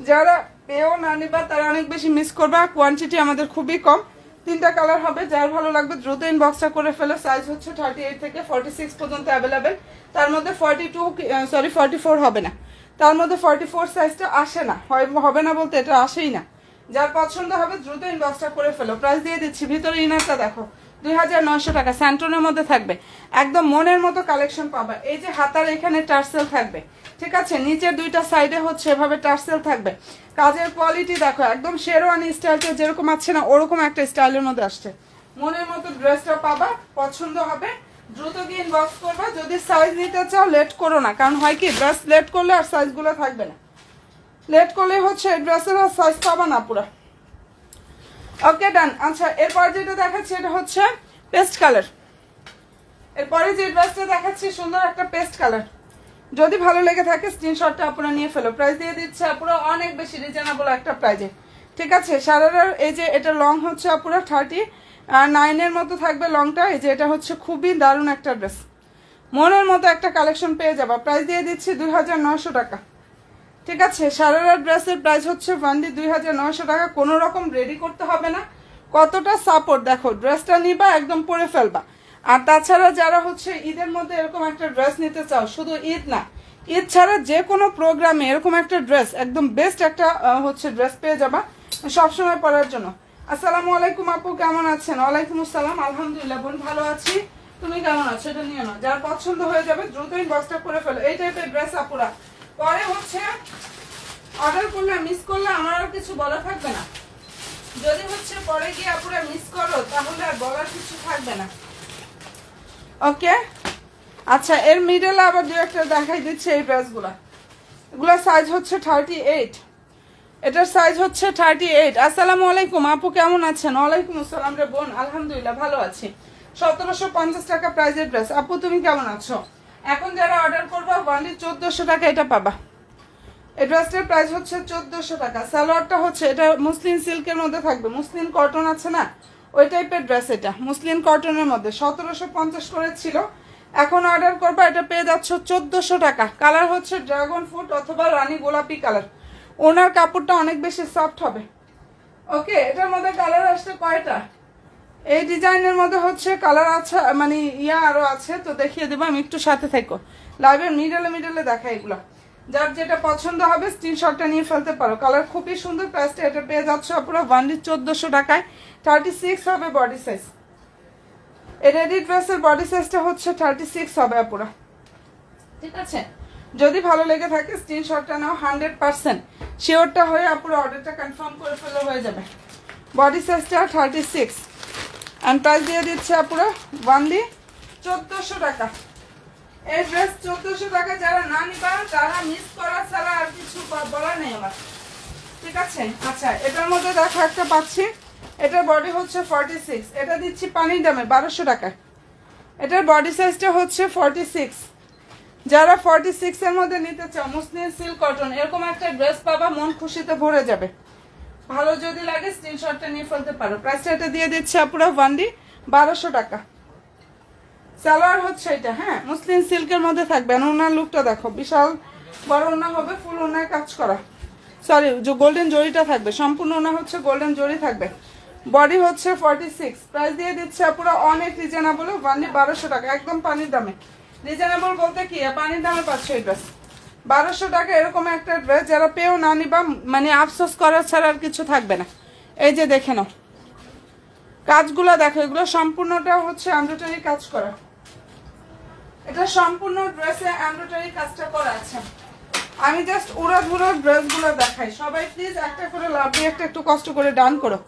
যারা পেয়েও না নিবা তারা অনেক বেশি মিস করবা। কোয়ান্টিটি আমাদের খুবই কম, 3টা কালার হবে। যার ভালো লাগবে দ্রুত ইনবক্সটা করে ফেলো। সাইজ হচ্ছে 38 থেকে 46 পর্যন্ত অ্যাভেলেবেল। তার মধ্যে 44 হবে না, তার মধ্যে 44 সাইজটা আসে না, হবে না বলতে এটা আসেই না। যার পছন্দ হবে দ্রুত ইনবক্সটা করে ফেলো। প্রাইস দিয়ে দিচ্ছি। ভিতরে ইনারটা দেখো 2900 টাকা, স্যান্টনের মধ্যে থাকবে। একদম মনের মতো কালেকশন পাবা। এই যে হাতার এখানে টার্সেল থাকবে, ঠিক আছে? নিচের 2টা সাইডে হচ্ছে এভাবে টার্সেল থাকবে। কাজের কোয়ালিটি দেখো একদম শেরওয়ানি স্টাইলটা যেরকম আছে না ওরকম একটা স্টাইলের মধ্যে আসছে। মনের মতো ড্রেসটা পাবা, পছন্দ হবে দ্রুত গিয়ে ইনবক্স করবা। যদি সাইজ নিতে চাও লেট করো না, কারণ হয় কি ড্রেস লেট করলে আর সাইজগুলো থাকবে না। লেট করলে হচ্ছে ড্রেসের আর সাইজ পাবা না পুরো। ওকে ডান। আচ্ছা, এরপর যেটা দেখাচ্ছি এটা হচ্ছে পেস্ট কালার। এরপরে যে ড্রেসটা দেখাচ্ছি সুন্দর একটা পেস্ট কালার। যদি ভালো লেগে থাকে স্ক্রিনশটটা আপনারা নিয়ে ফেলো। প্রাইস দিয়ে দিচ্ছে আপুরা অনেক বেশি রিজনেবল একটা প্রাইজে, ঠিক আছে? সারারার এই যে এটা লং হচ্ছে আপুরা 39-এর মতো থাকবে লংটা। এই যে এটা হচ্ছে খুবই দারুণ একটা ড্রেস, মনের মতো একটা কালেকশন পেয়ে যাবা। প্রাইস দিয়ে দিচ্ছি 2900 টাকা, ঠিক আছে? সারারার ড্রেসের প্রাইস হচ্ছে ওয়ানলি 2900 টাকা। কোনো রকম রেডি করতে হবে না, কতটা সাপোর্ট দেখো, ড্রেসটা নিবা একদম পরে ফেলবা। আর তাছাড়া যারা হচ্ছে ঈদের মধ্যে এরকম একটা ড্রেস নিতে চাও, শুধু ঈদ না, ঈদ ছাড়া যে কোনো প্রোগ্রামে এরকম একটা ড্রেস একদম বেস্ট একটা হচ্ছে ড্রেস পেয়ে যাবা সবসময় পরার জন্য। আসসালামু আলাইকুম আপু, কেমন আছেন? ওয়ালাইকুম আসসালাম, আলহামদুলিল্লাহ বোন ভালো আছি, তুমি কেমন আছো? এটা নিয়ে নাও, যার পছন্দ হয়ে যাবে দ্রুত ইনবক্সটা করে ফেলো। এই টাইপের ড্রেস আপুরা পরে হচ্ছে অর্ডার করলে মিস করলে আমার আর কিছু বলা থাকবে না। যদি হচ্ছে পরে গিয়ে আপুরা মিস করো তাহলে আর বলার কিছু থাকবে না। ওকে, আচ্ছা এর মিডলে আবার দু একটা দেখাই দিচ্ছে এই ড্রেসগুলা। এগুলোর সাইজ হচ্ছে 38, এটার সাইজ হচ্ছে 38। আসসালামু আলাইকুম আপু, কেমন আছেন? ওয়ালাইকুম আসসালাম রে বোন, আলহামদুলিল্লাহ ভালো আছি। 1750 টাকা প্রাইজের ড্রেস। আপু তুমি কেমন আছো? এখন যারা অর্ডার করবা ওয়ানলি 1400 টাকা এটা পাবা। এই ড্রেসটার প্রাইস হচ্ছে 1400 টাকা। সালোয়ারটা হচ্ছে এটা মুসলিন সিল্কের মধ্যে থাকবে, মুসলিন কটন আছে না ওই টাইপের ড্রেস, এটা মুসলিন কটনের মধ্যে 1750 করে ছিল। এখন অর্ডার করবা এটা পেয়ে যাচ্ছ 1400 টাকা। কালার হচ্ছে ড্রাগন ফ্রুট অথবা রানী গোলাপি কালার। ওনার কাপড়টা অনেক বেশি সফট হবে। ওকে, এটার মধ্যে কালার আসছে কয়টা? এই ডিজাইনের মধ্যে হচ্ছে কালার আছে, মানে আরো আছে, তো দেখিয়ে দেবো আমি, একটু সাথে থাকো। লাইভের মিডলে দেখাই এগুলো। যার যেটা পছন্দ হবে স্ক্রিনশটটা নিয়ে ফেলতে পারো। কালার খুবই সুন্দর। প্রাইসটা এটা পেয়ে যাচ্ছ পুরো ওয়ানলি 1400 টাকায়। 36 হবে বডি সাইজ। এই রেডি ড্রেসের বডি সাইজটা হচ্ছে 36 হবে পুরো, ঠিক আছে? যদি ভালো লেগে থাকে স্ক্রিনশটটা নাও, 100% শিওরটা হয়ে আপুরো অর্ডারটা কনফার্ম করে ফেলে হয়ে যাবে। বডি সাইজটা 36 অ্যান্ড প্রাইস দিয়ে দিচ্ছে আপুরো ওয়ানলি 1400 টাকা। এই ড্রেস 1400 টাকা। যারা না নিবা তারা মিস করা ছাড়া আর কিছু বলার নেই আমার, ঠিক আছে? আচ্ছা এটার মধ্যে দেখো একটা পাচ্ছি, এটার বডি হচ্ছে 46, এটা দিচ্ছি পানির দামে 1200 টাকায়। এটার বডি সাইজটা হচ্ছে 46। যারা 46 এর মধ্যে নিতে চাও মুসলিম সিল্ক কটন এরকম একটা ড্রেস পাবা, মন খুশিতে ভরে যাবে। ভালো যদি লাগে স্ক্রিনশটটা নিয়ে ফেলতে পারো। প্রাইসটা এটা দিয়ে দিচ্ছে আপুরা ওয়ানলি 1200 টাকা। সালোয়ার হচ্ছে এটা, হ্যাঁ মুসলিম সিল্কের মধ্যে থাকবে। আর ওনার লুকটা দেখো, বিশাল বড় ওনা হবে, ফুল ওনায় কাজ করা, সরি যে গোল্ডেন জরিটা থাকবে, সম্পূর্ণ ওনা হচ্ছে গোল্ডেন জরি থাকবে। বডি হচ্ছে 46। প্রাইস দিয়ে দিচ্ছে পুরো অনেক রিজনেবল, ওয়ানলি 1200 টাকা, একদম পানির দামে। রিজনেবল বলতে কি, পানির দামে পাচ্ছ এই ড্রেস 1200 টাকা। এরকম একটা ড্রেস যারা পেয়েও না নিবা মানে আফসোস করার ছাড়া আর কিছু থাকবে না। এই যে দেখে নাও কাজগুলো দেখো, এগুলো সম্পূর্ণটা হচ্ছে এমব্রয়ডারি কাজ করা। এটা সম্পূর্ণ ড্রেসে এমব্রয়ডারি কাজটা করা আছে। আমি জাস্ট উড়াধুরা ড্রেসগুলো দেখাই। সবাই প্লিজ একটা করে লাভ দিয়ে একটা একটু কষ্ট করে ডান করো।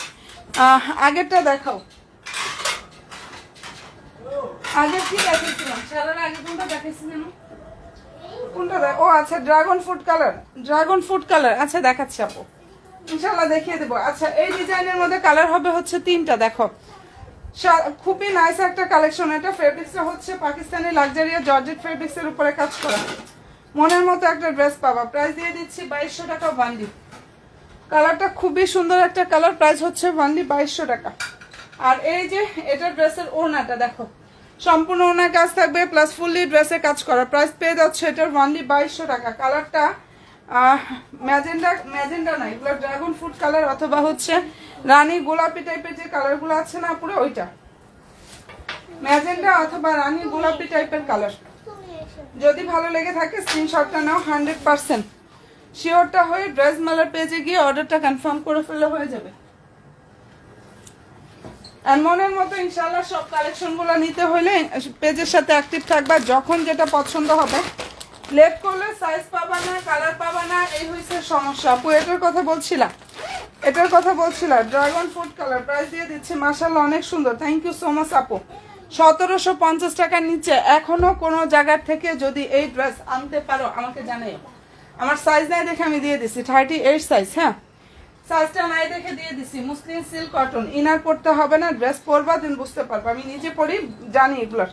আগেরটা দেখাও, আগের কি দেখাইছিলাম? সারার আগে কোনটা দেখাইছিলাম? কোনটা ও আচ্ছা dragon fruit colour, dragon fruit colour. আচ্ছা দেখাচ্ছি আপু, ইনশাল্লাহ দেখিয়ে দেবো। আচ্ছা এই ডিজাইনের মধ্যে কালার হবে হচ্ছে 3টা। দেখো খুবই নাইস একটা কালেকশন। এটা ফেব্রিক্সটা হচ্ছে পাকিস্তানি লাক্সারিয়া জর্জেট ফেব্রিক্সের উপরে কাজ করা, মনের মতো একটা ড্রেস পাবা। প্রাইস দিয়ে দিচ্ছি 2200 টাকা বান্ডি। কালারটা খুবই সুন্দর একটা কালার। প্রাইস হচ্ছে বান্ডি 2200 টাকা। আর এই যে এটা ড্রেসের ওড়নাটা দেখো, সম্পূর্ণ ওড়না কাজ থাকবে প্লাস ফুললি ড্রেসে কাজ করা। প্রাইস পেয়ে যাচ্ছে এটার বান্ডি 2200 টাকা। কালারটা ম্যাজেন্ডা না, এগুলো ড্রাগন ফ্রুট কালার অথবা হচ্ছে রানী গোলাপি টাইপের যে কালারগুলো আছে না পুরো ওইটা, ম্যাজেন্ডা অথবা রানী গোলাপি টাইপের কালার। যদি ভালো লেগে থাকে স্ক্রিনশটটা নাও, 100% শিওরটা হয়ে ড্রেস মেলার পেজে গিয়ে অর্ডারটা কনফার্ম করে ফেলে হয়ে যাবে। আর মনের মতো ইনশাল্লাহ সব কালেকশনগুলো নিতে হলে পেজের সাথে অ্যাক্টিভ থাকবা। যখন যেটা পছন্দ হবে, লেট করলে সাইজ পাবা না, কালার পাবা না, এই হয়েছে সমস্যা। আপু এটার কথা বলছিলাম, এটার কথা বলছিলাম ড্রাগন ফ্রুট কালার। প্রাইস দিয়ে দিচ্ছে মাশাআল্লাহ অনেক সুন্দর। থ্যাংক ইউ সো মাচ আপু। 1750 টাকার নিচে এখনো কোনো জায়গার থেকে যদি এই ড্রেস আনতে পারো আমাকে জানাই। আমার সাইজ নাই দেখে আমি দিয়ে দিছি 38 সাইজ। হ্যাঁ সাইজটা নাই দেখে দিয়ে দিছি। মুসলিম সিল্ক কটন, ইনার পরতে হবে না, ড্রেস পরবা দিন বুঝতে পারবো। আমি নিজে পরি, জানি এগুলোর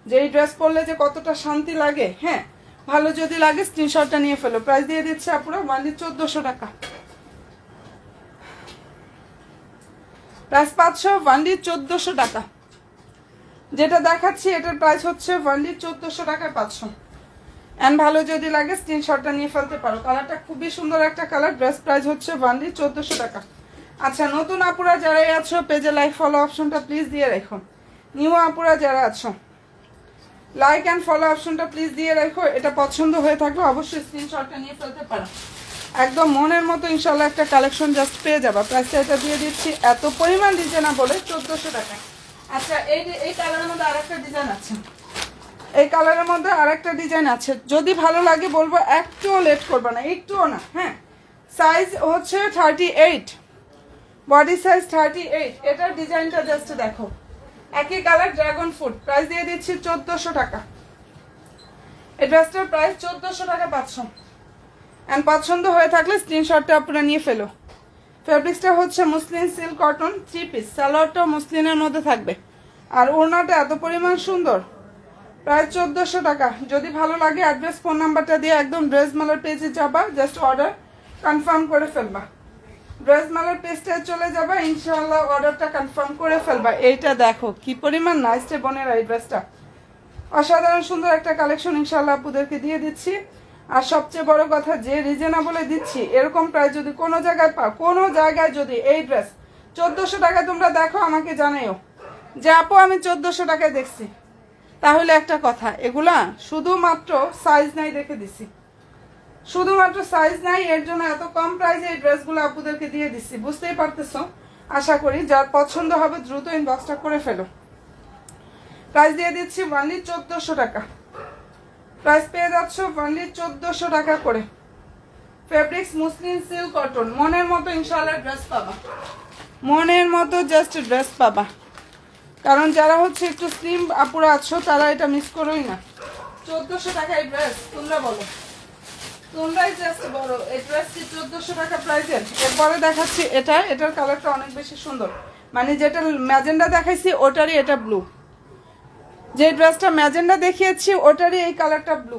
যে এই ড্রেস পরলে যে কতটা শান্তি লাগে। হ্যাঁ ভালো যদি লাগে স্ক্রিনশটটা নিয়ে ফেলো। প্রাইস দিয়ে দিচ্ছে আপুরা ওয়ানলি 1400 টাকা। প্রাইস 500, ওয়ানলি 1400 টাকা। যেটা দেখাচ্ছি এটার প্রাইস হচ্ছে ওয়ানলি 1400 টাকায় 500। এন্ড ভালো যদি লাগে স্ক্রিনশটটা নিয়ে ফেলতে পারো। কালারটা খুবই সুন্দর একটা কালার। ড্রেস প্রাইস হচ্ছে ওয়ানলি 1400 টাকা। আচ্ছা নতুন আপুরা যারাই আছো পেজে লাইক ফলো অপশনটা প্লিজ দিয়ে রেখো। নিউ আপুরা যারা আছো লাইক অ্যান্ড ফলো অপশনটা প্লিজ দিয়ে রেখো। এটা পছন্দ হয়ে থাকলে অবশ্যই স্ক্রিনশটটা নিয়ে ফেলতে পারো। একদম মনের মতো ইনশাল্লাহ একটা কালেকশন জাস্ট পেয়ে যাবা। প্রাইসটা এটা দিয়ে দিচ্ছি এত পরিমাণ রিজনেবল 1400 টাকা। আচ্ছা এই কালারের মধ্যে আরেকটা ডিজাইন আছে, এই কালারের মধ্যে আরেকটা ডিজাইন আছে। যদি ভালো লাগে বলবো একটুও লেট করবে না, একটুও না। হ্যাঁ সাইজ হচ্ছে 38, বডি সাইজ 38। এটার ডিজাইনটা জাস্ট দেখো, একই কালার ড্রাগন ফ্রুট। প্রাইস দিয়ে দিচ্ছি 1400 টাকা। এই ড্রেসটার প্রাইস 1400 টাকা পাচ্ছ। অ্যান্ড পছন্দ হয়ে থাকলে স্ক্রিনশটটা আপনারা নিয়ে ফেলো। ফেব্রিক্সটা হচ্ছে মুসলিন সিল্ক কটন 3 পিস, সালোয়ারটাও মুসলিনের মধ্যে থাকবে। আর ওড়নাটা এত পরিমাণ সুন্দর, প্রায় 1400 টাকা। যদি ভালো লাগে অ্যাড্রেস ফোন নাম্বারটা দিয়ে একদম ড্রেস মালার পেজে যাবা, জাস্ট অর্ডার কনফার্ম করে ফেলবা। ড্রেস মালার পেজটায় চলে যাবা, ইনশাআল্লাহ অর্ডারটা কনফার্ম করে ফেলবা। এইটা দেখো কি পরিমাণ নাইস রে বোনের এই ড্রেসটা, অসাধারণ সুন্দর একটা কালেকশন ইনশাআল্লাহ আপুদেরকে দিয়ে দিচ্ছি। আর সবচেয়ে বড় কথা যে রিজনেবলে দিচ্ছি, এরকম প্রাইস যদি কোনো জায়গায় পাও, কোনো জায়গায় যদি এই ড্রেস 1400 টাকায় তোমরা দেখো আমাকে জানাইও যে আপু আমি 1400 টাকায় দেখছি, তাহলে একটা কথা, এগুলা শুধুমাত্র সাইজ নাই দেখে দিছি, শুধুমাত্র সাইজ নাই, এর জন্য এত কম প্রাইসে এই ড্রেসগুলো আপুদেরকে দিয়ে দিচ্ছি। বুঝতেই পারতেছো। আশা করি যার পছন্দ হবে দ্রুত ইনবক্সটা করে ফেলো। প্রাইস দিয়ে দিচ্ছি অনলি 1400 টাকা। প্রাইস পেয়ে যাচ্ছ অনলি 1400 টাকা করে। ফেব্রিক্স মুসলিন সিল্ক কটন, মনের মতো ইনশাআল্লাহ ড্রেস পাবা, মনের মতো জাস্ট ড্রেস পাবা। কারণ যারা হচ্ছে একটু স্লিম আপুরা আছো তারা এটা মিস করোই না। 1400 টাকা এই ড্রেস, তোমরা বলো, তোমরাই জাস্ট বলো এই ড্রেস কি 1400 টাকা প্রাইসের? এরপরে দেখাচ্ছি এটার কালারটা অনেক বেশি সুন্দর, মানে যেটা ম্যাজেন্ডা দেখাইছি ওটারই এটা ব্লু। যে ড্রেসটা ম্যাজেন্ডা দেখিয়েছি ওটারই এই কালারটা ব্লু।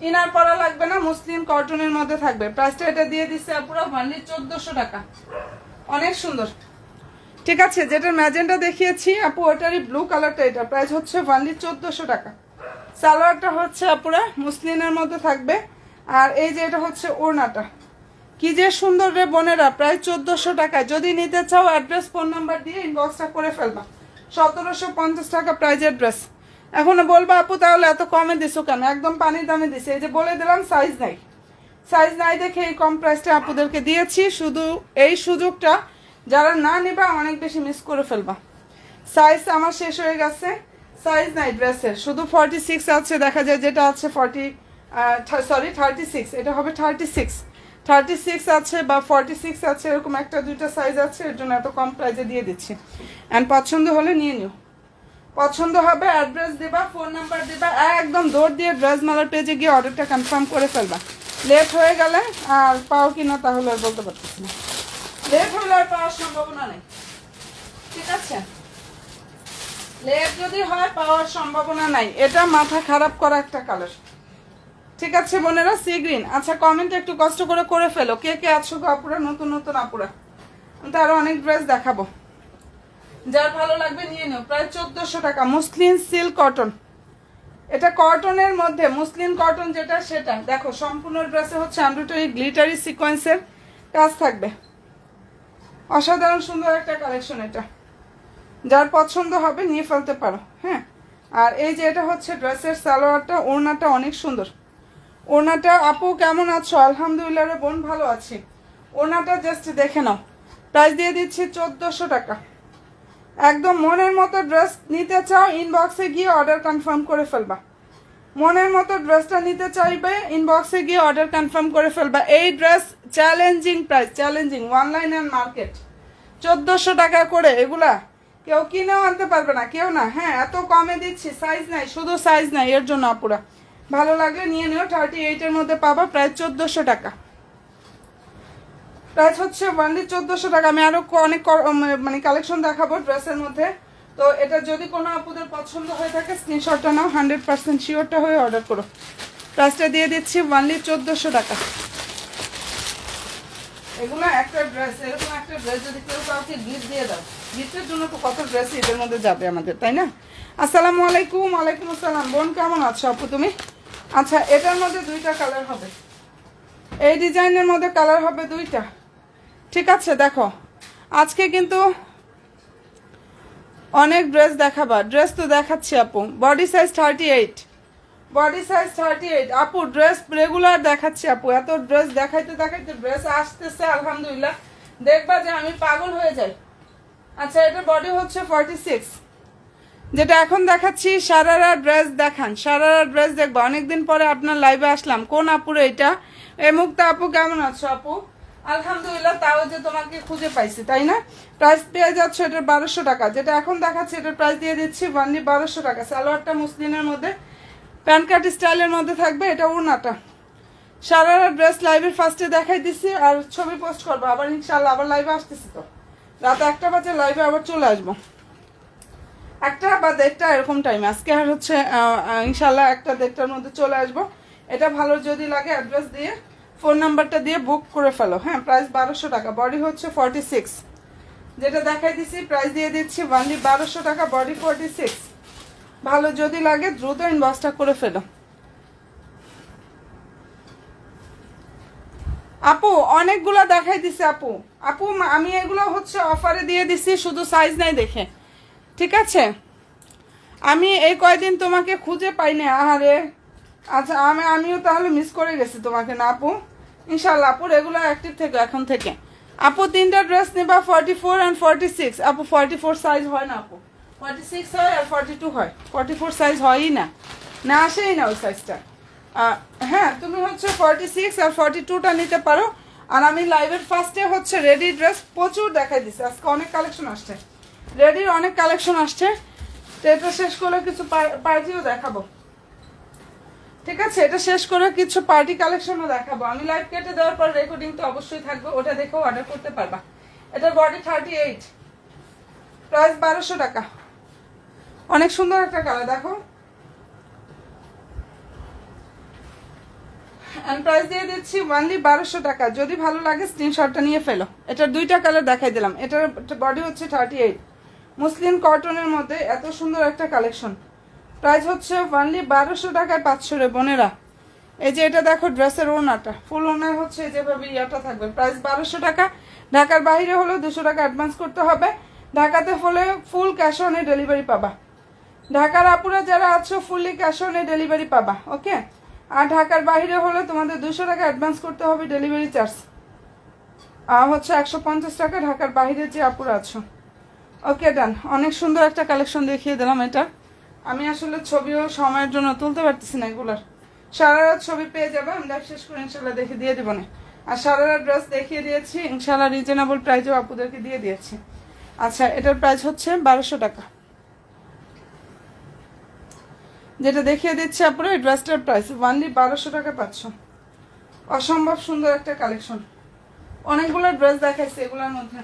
ইনার পরা লাগবে না, মুসলিম কটনের মধ্যে থাকবে। প্রাইসটা এটা দিয়ে দিচ্ছে পুরো অনলি 1400 টাকা, অনেক সুন্দর। ঠিক আছে, যেটা ম্যাজেন্ডা দেখিয়েছি আপু ওটারই ব্লু কালারটা, এটা প্রাইস হচ্ছে অনলি 1400 টাকা। সালোয়ারটা হচ্ছে আপুরা মুসলিনের মধ্যে থাকবে। আর এই যে এটা হচ্ছে ওড়নাটা, কি যে সুন্দর রে বোনেরা, প্রায় 1400 টাকা। যদি নিতে চাও অ্যাড্রেস ফোন নাম্বার দিয়ে ইনবক্সটা করে ফেলবা। 1750 টাকা প্রাইজের ড্রেস। এখনো বলবা আপু তাহলে এত কমে দিছো কেন? একদম পানির দামে দিছে। এই যে বলে দিলাম সাইজ নাই, সাইজ নাই দেখে এই কম প্রাইসটা আপুদেরকে দিয়েছি। শুধু এই সুযোগটা যারা না নেবা অনেক বেশি মিস করে ফেলবা। সাইজ আমার শেষ হয়ে গেছে, সাইজ নাই ড্রেসের, শুধু 46 আছে দেখা যায়, যেটা আছে 36, এটা হবে 36 আছে বা 46 আছে, এরকম একটা দুইটা সাইজ আছে, এর জন্য এত কম প্রাইসে দিয়ে দিচ্ছি। অ্যান্ড পছন্দ হলে নিয়ে নিও, পছন্দ হবে অ্যাড্রেস দেবা, ফোন নাম্বার দেবা, একদম দৌড় দিয়ে ড্রেস মালার পেজে গিয়ে অর্ডারটা কনফার্ম করে ফেলবা। লেট হয়ে গেলে আর পাও কিনা তাহলে আর বলতে পারতেছি না, লেট হলে আর পাওয়ার সম্ভাবনা নেই। ঠিক আছে, লেট যদি হয় পাওয়ার সম্ভাবনা নাই। এটা মাথা খারাপ করা একটা কালার। ঠিক আছে বোনেরা, সি গ্রিন। আচ্ছা কমেন্ট একটু কষ্ট করে ফেলো কে কে আছো আপুরা, নতুন নতুন আপুরা। আমি তো আরো অনেক ড্রেস দেখাবো, যার ভালো লাগবে নিয়ে নিও। প্রায় 1400 টাকা মুসলিন সিল্ক কটন। এটা কটনের মধ্যে মুসলিন কটন যেটা সেটা দেখো, সম্পূর্ণ ড্রেসে হচ্ছে এমব্রয়ডারি গ্লিটারি সিকোয়েন্সের কাজ থাকবে। অসাধারণ সুন্দর একটা কালেকশন এটা, যার পছন্দ হবে নিয়ে ফেলতে পারো। হ্যাঁ, আর এই যে এটা হচ্ছে ড্রেসের সালোয়ারটা, ওড়নাটা অনেক সুন্দর। ওড়নাটা আপু কেমন আছো? আলহামদুলিল্লাহ রে বোন ভালো আছি। ওড়নাটা জাস্ট দেখে নাও। প্রাইস দিয়ে দিচ্ছি 1400 টাকা। একদম মনের মতো ড্রেস নিতে চাও ইনবক্সে গিয়ে অর্ডার কনফার্ম করে ফেলবা। মনের মতো ড্রেসটা নিতে চাইবে ইনবক্সে গিয়ে অর্ডার কনফার্ম করে ফেলবা। এই dress challenging price, challenging online and market 1400 টাকা করে। এগুলা কেউ কিনেও আনতে পারবে না, কেউ না। হ্যাঁ, এত কমে দিচ্ছি, সাইজ নাই, শুধু সাইজ নাই, এর জন্য আপুরা ভালো লাগলে নিয়ে নিও। 38 মধ্যে পাবা, প্রায় 1400 টাকা। প্রাইস হচ্ছে অনলি 1400 টাকা। আমি আরো অনেক মানে কালেকশন দেখাবো ড্রেসের মধ্যে। তো এটা যদি কোনো আপুদের পছন্দ হয়ে থাকে স্ক্রিনশটটা নাও, 100% শিওরটা হয়ে অর্ডার করো। প্রাইসটা দিয়ে দিচ্ছি অনলি 1400 টাকা। এগুলো একটা ড্রেস, এরকম একটা ড্রেস যদি কেউ কাউকে গিফট দিয়ে দাও, গিফটের জন্য তো কত ড্রেস এদের মধ্যে যাবে আমাদের, তাই না? আসসালামু আলাইকুম। ওয়ালাইকুম আসসালাম বোন, কেমন আছো আপু তুমি? আচ্ছা এটার মধ্যে দুইটা কালার হবে, এই ডিজাইনের মধ্যে কালার হবে দুইটা। ঠিক আছে, দেখো আজকে কিন্তু অনেক ড্রেস দেখাবা। ড্রেস তো দেখাচ্ছি আপু। বডি সাইজ 38, বডি সাইজ 38 আপু। ড্রেস রেগুলার দেখাচ্ছি আপু। এত ড্রেস দেখাইতে দেখাইতে ড্রেস আসতেছে আলহামদুলিল্লাহ, দেখবা যে আমি পাগল হয়ে যাই। আচ্ছা, এটা বডি হচ্ছে 46, যেটা এখন দেখাচ্ছি। সারারা ড্রেস দেখান, সারারা ড্রেস দেখবো। অনেকদিন পরে আপনার লাইভে আসলাম। কোন আপুর এটা? এই মুক্তা আপু, কেমন আছো আপু? আলহামদুলিল্লাহ, তাও যে তোমাকে খুঁজে পাইছি, তাই না? প্রাইস পেয়ে যাচ্ছ এটার 1200 টাকা। যেটা এখন দেখাচ্ছি এটার প্রাইস দিয়ে দিচ্ছি অনলি 1200 টাকা। সালোয়ারটা মুসলিনের মধ্যে প্যান্ট কাট স্টাইলের মধ্যে থাকবে। এটা ওড়নাটা। সারারা ড্রেস লাইভের ফার্স্টে দেখাই দিচ্ছি, আর ছবি পোস্ট করবো আবার ইনশাল্লাহ। আবার লাইভে আসতেছি তো, রাত 1টা বাজে লাইভে আবার চলে আসবো। 1টা বা 1:30 এরকম টাইম আজকে। আর হচ্ছে ইনশাল্লাহ 1টা 1:30টার মধ্যে চলে আসবো। এটা ভালো যদি লাগে অ্যাড্রেস দিয়ে ফোন নাম্বারটা দিয়ে বুক করে ফেলো। হ্যাঁ, প্রাইস 1200 টাকা। বডি হচ্ছে 46, যেটা দেখাই দিচ্ছি প্রাইস দিয়ে দিচ্ছি অনলি 1200 টাকা। বডি 46, ভালো যদি লাগে দ্রুত ইনবক্সটা করে ফেলো আপু। অনেকগুলো দেখাই দিছে আপু। আপু আমি এগুলো হচ্ছে অফারে দিয়ে দিছি, শুধু সাইজ নাই দেখে, ঠিক আছে? আমি এই কয়দিন তোমাকে খুঁজে পাইনি। আহারে, আচ্ছা আমিও তাহলে মিস করে গেছি তোমাকে না আপু? ইনশাল্লাহ আপু রেগুলার অ্যাক্টিভ থেকে এখন থেকে। আপু 3টা ড্রেস নেবা 44 and 46। আপু 44 সাইজ হয় না আপু, 46 হয় আর 42 হয়। 44 সাইজ হয়ই না, না আসেই না ওই সাইজটা। হ্যাঁ, তুমি হচ্ছে 46 আর 42টা নিতে পারো। আর আমি লাইভের ফার্স্টে হচ্ছে রেডি ড্রেস প্রচুর দেখাই দিচ্ছি। আজকে অনেক কালেকশন আসছে, রেডির অনেক কালেকশন আসছে। তো এটা শেষ করে কিছু পার্টিও দেখাবো, ঠিক আছে? এটা শেষ করে কিছু পার্টি কালেকশনও দেখাবো। আমি লাইভ কেটে দেওয়ার পর রেকর্ডিং তো অবশ্যই থাকবে, ওটা দেখেও অর্ডার করতে পারবা। এটা বডি 38, প্রাইস 1200 টাকা। অনেক সুন্দর একটা কালার, দেখো। প্রাইস দিয়ে দিচ্ছি অনলি 1200 টাকা। যদি ভালো লাগে স্ক্রিনশটটা নিয়ে ফেলো। এটার 2টা কালার দেখাই দিলাম। এটার বডি হচ্ছে 38, মুসলিম কটনের মধ্যে এত সুন্দর একটা কালেকশন। প্রাইস হচ্ছে অনলি 1200 টাকায় 500 রে বোনেরা। এই যে এটা দেখো ড্রেসের ওড়নাটা, ফুল ওড়না হচ্ছে যেভাবে ইয়াটা থাকবে। প্রাইস 1200 টাকা। ঢাকার বাইরে হলে 200 টাকা অ্যাডভান্স করতে হবে। ঢাকাতে হলে ফুল ক্যাশ অনে ডেলিভারি পাবা। ঢাকার আপুরা যারা আছো ফুললি ক্যাশ অনে ডেলিভারি পাবা, ওকে? আর ঢাকার বাইরে হলে তোমাদের 200 টাকা অ্যাডভান্স করতে হবে ডেলিভারি চার্জ। আর হচ্ছে 150 টাকা ঢাকার বাইরে যে আপুরা আছো, ওকে ডান। অনেক সুন্দর একটা কালেকশন দেখিয়ে দিলাম এটা। আমি আসলে ছবিও সময়ের জন্য তুলতে পারতেছি না এগুলার। সারা রাত ছবি পেয়ে যাবে, আমি লাইভ শেষ করে ইনশাল্লাহ দেখে দিয়ে দেবো না। আর সারা রাত ড্রেস দেখিয়ে দিয়েছি ইনশাল্লাহ, রিজনেবল প্রাইসেও আপুদেরকে দিয়ে দিয়েছি। আচ্ছা, এটার প্রাইস হচ্ছে 1200 টাকা। যেটা দেখিয়ে দিচ্ছি আপুরা, এই ড্রেসটার প্রাইস অনলি 1200 টাকা পাচ্ছ। অসম্ভব সুন্দর একটা কালেকশন। অনেকগুলো ড্রেস দেখাইছি এগুলোর মধ্যে,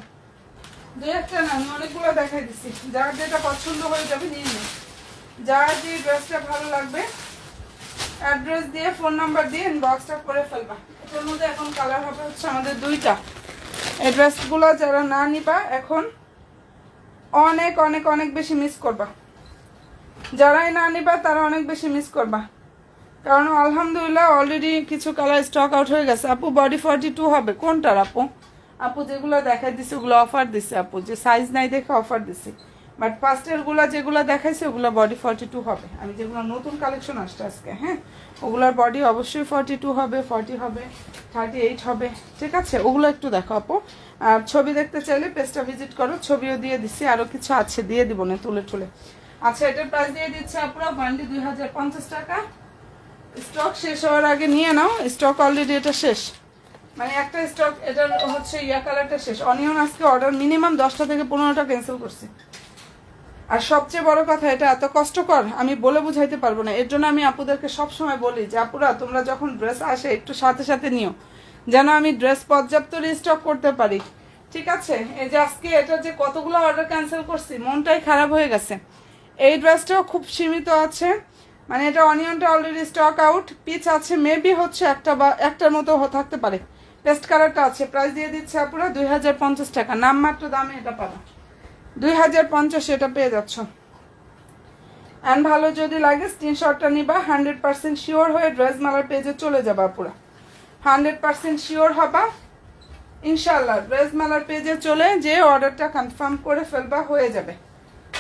2-1টা না, আমি অনেকগুলো দেখাই দিচ্ছি। যার যেটা পছন্দ হয়ে যাবে নিয়ে নিন। যার যে ড্রেসটা ভালো লাগবে অ্যাড্রেস দিয়ে ফোন নাম্বার দিয়ে ইনবক্সটা করে ফেলবা। এটার মধ্যে এখন কালার হবে হচ্ছে আমাদের 2টা। এই ড্রেসগুলো যারা না নিবা এখন অনেক অনেক অনেক বেশি মিস করবা। যারাই না নিবা তারা অনেক বেশি মিস করবা, কারণ আলহামদুলিল্লাহ অলরেডি কিছু কালার স্টক আউট হয়ে গেছে। আপু বডি 42 হবে কোনটার আপু? আপু যেগুলো দেখাই দিছে ওগুলো অফার দিছে আপু, যে সাইজ নাই দেখে অফার দিছে। বাট ফার্স্টের গুলা যেগুলো দেখাইছে ওগুলো বডি 42 হবে। আমি যেগুলো নতুন কালেকশন আসছে আজকে, হ্যাঁ, ওগুলোর বডি অবশ্যই 42 হবে, 40 হবে, 38 হবে, ঠিক আছে? ওগুলো একটু দেখো আপু। আর ছবি দেখতে চাইলে পেজটা ভিজিট করো, ছবিও দিয়ে দিচ্ছি, আরও কিছু আছে দিয়ে দিব না তুলে তুলে। আচ্ছা, এটার প্রাইস দিয়ে দিচ্ছে আপুরা অনলি 2050 টাকা। স্টক শেষ হওয়ার আগে নিয়ে নাও, স্টক অলরেডি এটা শেষ, মানে একটা স্টক এটার হচ্ছে ইয়া কালারটা শেষ। অনিয়ন আজকে অর্ডার মিনিমাম 10টা থেকে 15টা ক্যান্সেল করছি। আর সবচেয়ে বড় কথা, এটা এত কষ্টকর আমি বলে বুঝাইতে পারবো না। এর জন্য আমি আপুদেরকে সবসময় বলি যে আপুরা তোমরা যখন ড্রেস আসে একটু সাথে সাথে নিও, যেন আমি ড্রেস পর্যাপ্ত রিস্টক করতে পারি, ঠিক আছে? এই যে আজকে এটা যে কতগুলো অর্ডার ক্যান্সেল করছি, মনটাই খারাপ হয়ে গেছে। এই ড্রেসটাও খুব সীমিত আছে, মানে এটা অনিয়নটা অলরেডি স্টক আউট। পিচ আছে মেবি হচ্ছে একটা বা একটার মতো থাকতে পারে। পেস্ট কালারটা আছে। প্রাইস দিয়ে দিচ্ছে আপুরা 2050 টাকা। নামমাত্র দামে এটা পাবা 2050, এটা পেয়ে যাচ্ছ। অ্যান্ড ভালো যদি লাগে স্ক্রিনশটটা নিবা। 100% শিওর হয়ে ড্রেস মালার পেজে চলে যাবা আপুরা, 100% শিওর হবা। ইনশাআল্লাহ ড্রেস মেলার পেজে চলে যে অর্ডারটা কনফার্ম করে ফেলবা, হয়ে যাবে।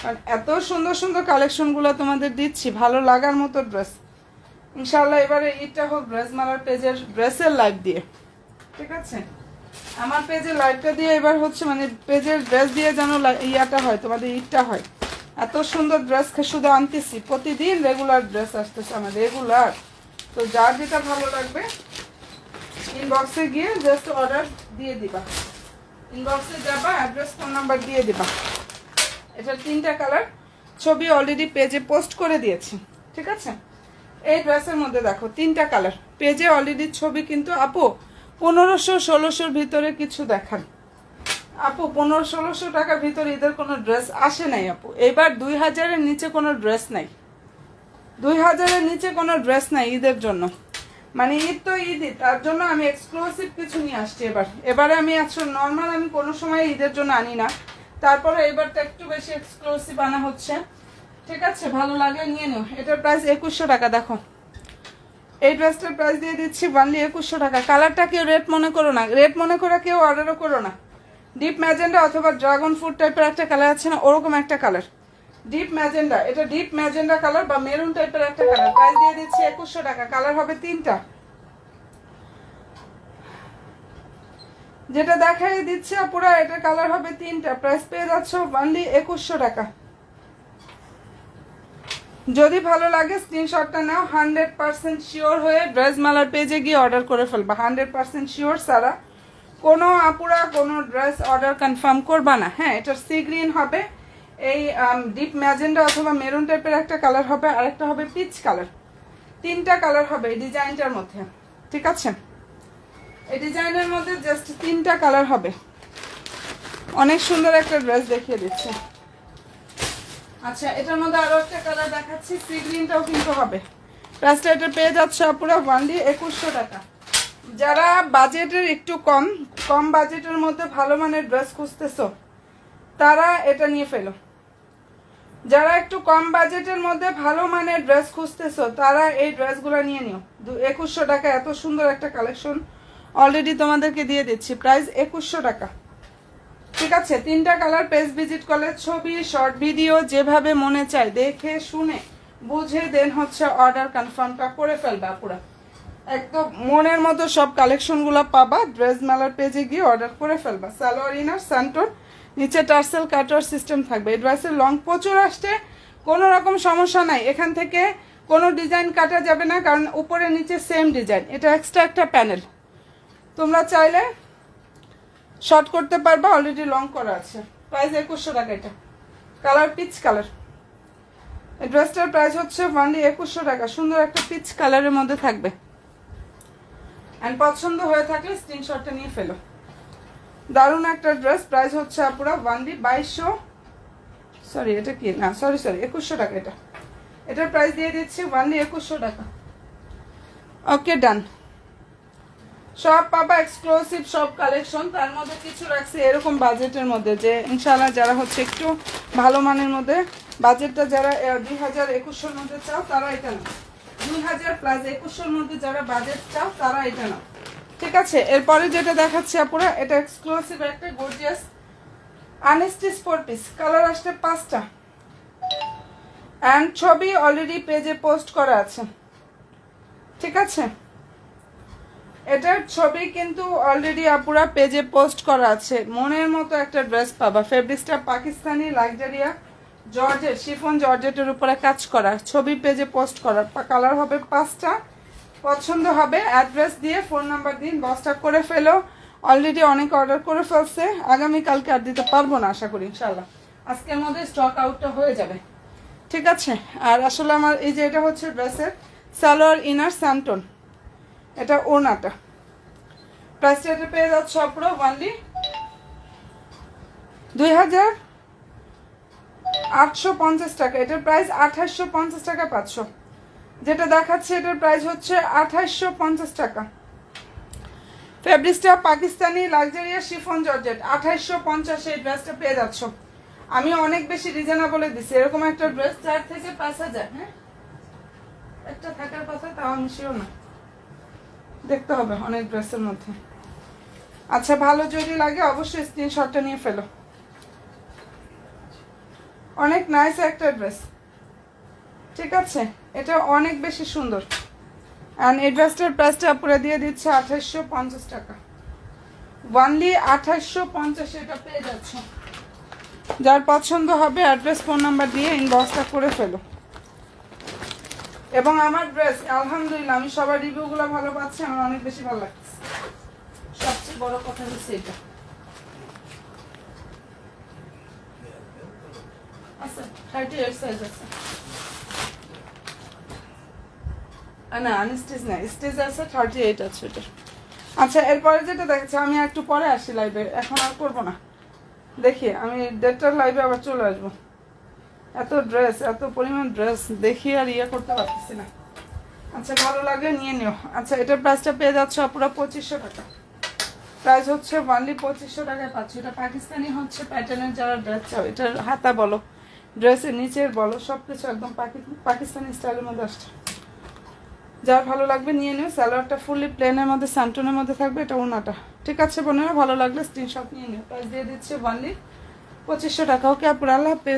কারণ এত সুন্দর সুন্দর কালেকশনগুলো তোমাদের দিচ্ছি, ভালো লাগার মতো ড্রেস। ইনশাআল্লাহ এবারে ঈদটা হোক ড্রেস মেলার পেজের ড্রেসের লাইভ দিয়ে, ঠিক আছে? আমার পেজের লাইভটা দিয়ে এবার হচ্ছে মানে পেজের ড্রেস দিয়ে যেন ইয়াটা হয়, তোমাদের ঈদটা হয়। এত সুন্দর ড্রেস শুধু আনতেছি, প্রতিদিন রেগুলার ড্রেস আসতেছে আমার, রেগুলার। তো যার যেটা ভালো লাগবে ইনবক্সে গিয়ে জাস্ট অর্ডার দিয়ে দিবা, ইনবক্সে যাবা, অ্যাড্রেস ফোন নাম্বার দিয়ে দিবা। এটার 3টা কালার, ছবি অলরেডি পেজে পোস্ট করে দিয়েছি, ঠিক আছে? এই ড্রেসের মধ্যে দেখো 3টা কালার, পেজে অলরেডি ছবি। কিন্তু আপু 1500-1600 ভিতরে কিছু দেখান আপু, 1500-1600 টাকার ভিতরে ঈদের কোনো ড্রেস আসে নাই আপু। এবার 2000-এর নিচে কোনো ড্রেস নাই, 2000-এর নিচে কোনো ড্রেস নাই ঈদের জন্য। মানে ঈদ তো ঈদই, তার জন্য আমি এক্সক্লুসিভ কিছু নিয়ে আসছি এবারে আমি আসলে নর্মাল আমি কোনো সময় ঈদের জন্য আনি না, তারপরে এবারটা একটু বেশি এক্সক্লুসিভ আনা হচ্ছে, ঠিক আছে? ভালো লাগলে নিয়ে নিও। এটার প্রাইস 2100 টাকা। দেখো এই ড্রেসটার প্রাইস দিয়ে দিচ্ছি অনলি 2100 টাকা। কালারটা কেউ রেড মনে করো না, রেড মনে করে কেউ অর্ডারও করো না। ডিপ ম্যাজেন্ডা অথবা ড্রাগন ফ্রুট টাইপের একটা কালার আছে না, ওরকম একটা কালার, ডিপ ম্যাজেন্ডা। এটা ডিপ ম্যাজেন্ডা কালার বা মেরুন টাইপের একটা কালার। প্রাইস দিয়ে দিচ্ছি 2100 টাকা। কালার হবে 3টা, যেটা দেখাই দিচ্ছে পুরো এটা কালার হবে 3টা। প্রাইস পেয়ে যাচ্ছ অনলি 2100 টাকা। যদি ভালো লাগে স্ক্রিনশটটা নাও, 100% শিওর হয়ে ড্রেস মালার পেজে গিয়ে অর্ডার করে ফেলবা। 100% শিওর ছাড়া কোনো আপুরা কোনো ড্রেস অর্ডার কনফার্ম করবা না। হ্যাঁ, এটার সি গ্রিন হবে, এই ডিপ ম্যাজেন্ডা অথবা মেরুন টাইপের একটা কালার হবে, আর একটা হবে পিচ কালার। 3টা কালার হবে এই ডিজাইনটার মধ্যে, ঠিক আছে? এই ডিজাইনের মধ্যে জাস্ট 3টা কালার হবে। অনেক সুন্দর একটা ড্রেস দেখিয়ে দিচ্ছে। আচ্ছা, এটার মধ্যে আরো একটা কালার দেখাচ্ছি, সি গ্রিনটাও কিন্তু হবে। প্রাইসটা এটা পেয়ে যাচ্ছে পুরো অনলি 2100 টাকা। যারা বাজেটের একটু কম বাজেটের মধ্যে ভালো মানের ড্রেস খুঁজতেছো তারা এটা নিয়ে ফেলো। যারা একটু কম বাজেটের মধ্যে ভালো মানের ড্রেস খুঁজতেছো তারা এই ড্রেসগুলো নিয়ে নিও। 2100 টাকা এত সুন্দর একটা কালেকশন অলরেডি তোমাদেরকে দিয়ে দিচ্ছি। প্রাইস 2100 টাকা, ঠিক আছে? 3টা কালার। পেজ ভিজিট করলে ছবি, শর্ট ভিডিও যেভাবে মনে চায় দেখে শুনে বুঝে দেন হচ্ছে অর্ডার কনফার্মটা করে ফেলবা। পুরো একদম মনের মতো সব কালেকশনগুলো পাবা। ড্রেস মেলার পেজে গিয়ে অর্ডার করে ফেলবা। সালোয়ার ইনার সান্টোর, নিচে টার্সেল কাটার সিস্টেম থাকবে। এই ড্রেসের লং প্রচুর আসছে, কোনো রকম সমস্যা নাই। এখান থেকে কোনো ডিজাইন কাটা যাবে না, কারণ উপরে নিচে সেম ডিজাইন। এটা এক্সট্রা একটা প্যানেল, তোমরা চাইলে শর্ট করতে পারবা, অলরেডি লং করা আছে। প্রাইস 2100 টাকা। এটা কালার পিচ কালার। এই ড্রেসটার প্রাইস হচ্ছে অনলি 2100 টাকা। সুন্দর একটা পিচ কালারের মধ্যে থাকবে। অ্যান্ড পছন্দ হয়ে থাকলে স্ক্রিনশটটা নিয়ে ফেলো। দারুণ একটা ড্রেস। প্রাইস হচ্ছে পুরো অনলি 2200, সরি এটা কি না, সরি 2100 টাকা। এটার প্রাইস দিয়ে দিচ্ছি অনলি 2100 টাকা। ওকে, ডান। সব পাবা এক্সক্লুসিভ সব কালেকশন, তার মধ্যে কিছু রাখছি এরকম বাজেটের মধ্যে, যে ইনশাআল্লাহ যারা হচ্ছে একটু ভালো মানের মধ্যে বাজেটটা যারা 2000-2100-র মধ্যে চাও তারা এটা নাও। 2000 প্লাস 2100-র মধ্যে যারা বাজেট চাও তারা এটা নাও, ঠিক আছে? এরপরে যেটা দেখাচ্ছি আপুরা, এটা এক্সক্লুসিভ একটা গর্জিয়াস আনস্টিচ 4 পিস। কালার আসছে 5টা, অ্যান্ড ছবি অলরেডি পেজে পোস্ট করা আছে, ঠিক আছে? এটার ছবি কিন্তু অলরেডি আপুরা পেজে পোস্ট করা আছে। মনের মতো একটা ড্রেস পাবা। ফেব্রিক্সটা পাকিস্তানি লাক্সারিয়া জর্জেট, শিফন জর্জেটের উপরে কাজ করা, ছবি পেজে পোস্ট করা। কালার হবে 5টা। পছন্দ হবে অ্যাড্রেস দিয়ে, ফোন নাম্বার দিন, বক্সটা করে ফেলো। অলরেডি অনেক অর্ডার করে ফেলছে, আগামীকালকে আর দিতে পারবো না আশা করি। ইনশাল্লাহ আজকের মধ্যে স্টক আউটটা হয়ে যাবে, ঠিক আছে? আর আসলে আমার এই যে এটা হচ্ছে ড্রেসের সালোয়ার ইনার সান্টন, এটা ওনাটা। প্রাইসটা এটা পেয়ে যাচ্ছে পুরো অনলি 2850 টাকা। এটার প্রাইস 2850 টাকা 500। যেটা দেখাচ্ছে এটার প্রাইস হচ্ছে 2850 টাকা। ফেব্রিক্সটা পাকিস্তানি লাক্সারিয়া শিফন জর্জেট, 2850 এই ড্রেসটা পেয়ে যাচ্ছ। আমি অনেক বেশি রিজনেবলে দিচ্ছি। এরকম একটা ড্রেস 4 থেকে 5000, হ্যাঁ একটা থাকার কথা, তাও আমি শিওর না, দেখতে হবে অনেক ড্রেসের মধ্যে। আচ্ছা, ভালো যদি লাগে অবশ্যই স্ক্রিনশটটা নিয়ে ফেলো। অনেক নাইস একটা ড্রেস, ঠিক আছে, এটা অনেক বেশি সুন্দর। অ্যান্ড এই ড্রেসটার প্রাইসটা পুরো দিয়ে দিচ্ছে 2850 টাকা, ওয়ানলি 2850 এটা পেয়ে যাচ্ছ। যার পছন্দ হবে অ্যাড্রেস ফোন নাম্বার দিয়ে ইনবক্সটা করে ফেলো। এবং আমার ড্রেস আলহামদুলিল্লাহ আমি সবার রিভিউগুলো ভালো পাচ্ছি, আমার অনেক বেশি ভালো লাগছে। সবচেয়ে বড় কথা হচ্ছে এটা। আচ্ছা, 38 সাইজ আছে। না আনস্টিচ না, স্টিচ আছে, 38 আছে এটা। আচ্ছা, এরপরে যেটা দেখছি, আমি একটু পরে আসি লাইভে, এখন আর করবো না। দেখি আমি 1:30টার লাইভে আবার চলে আসবো। এত ড্রেস, এত পরিমাণ ড্রেস দেখি আর ইয়ে করতে পারতেছি না। আচ্ছা, ভালো লাগে নিয়ে নিও। আচ্ছা, এটার প্রাইসটা পেয়ে যাচ্ছে পুরো 2500 টাকা। প্রাইস হচ্ছে ওয়ানলি 2500 টাকায় পাচ্ছি। এটা পাকিস্তানি হচ্ছে প্যাটার্নের যারা ড্রেস চাও, এটার হাতা বলো, ড্রেসের নিচের বলো, সব কিছু একদম পাকিস্তানি স্টাইলের মধ্যে আসছে। যার ভালো লাগবে নিয়ে নিও। সালোয়ারটা ফুললি প্লেনের মধ্যে স্যান্টনের মধ্যে থাকবে, এটা ওনাটা। ঠিক আছে বোনেরা, ভালো লাগলে স্ক্রিনশট নিয়ে নিও। প্রাইস দিয়ে দিচ্ছে ওয়ানলি 2500 টাকা। ওকে আপুর, আল্লাহ হাফেজ।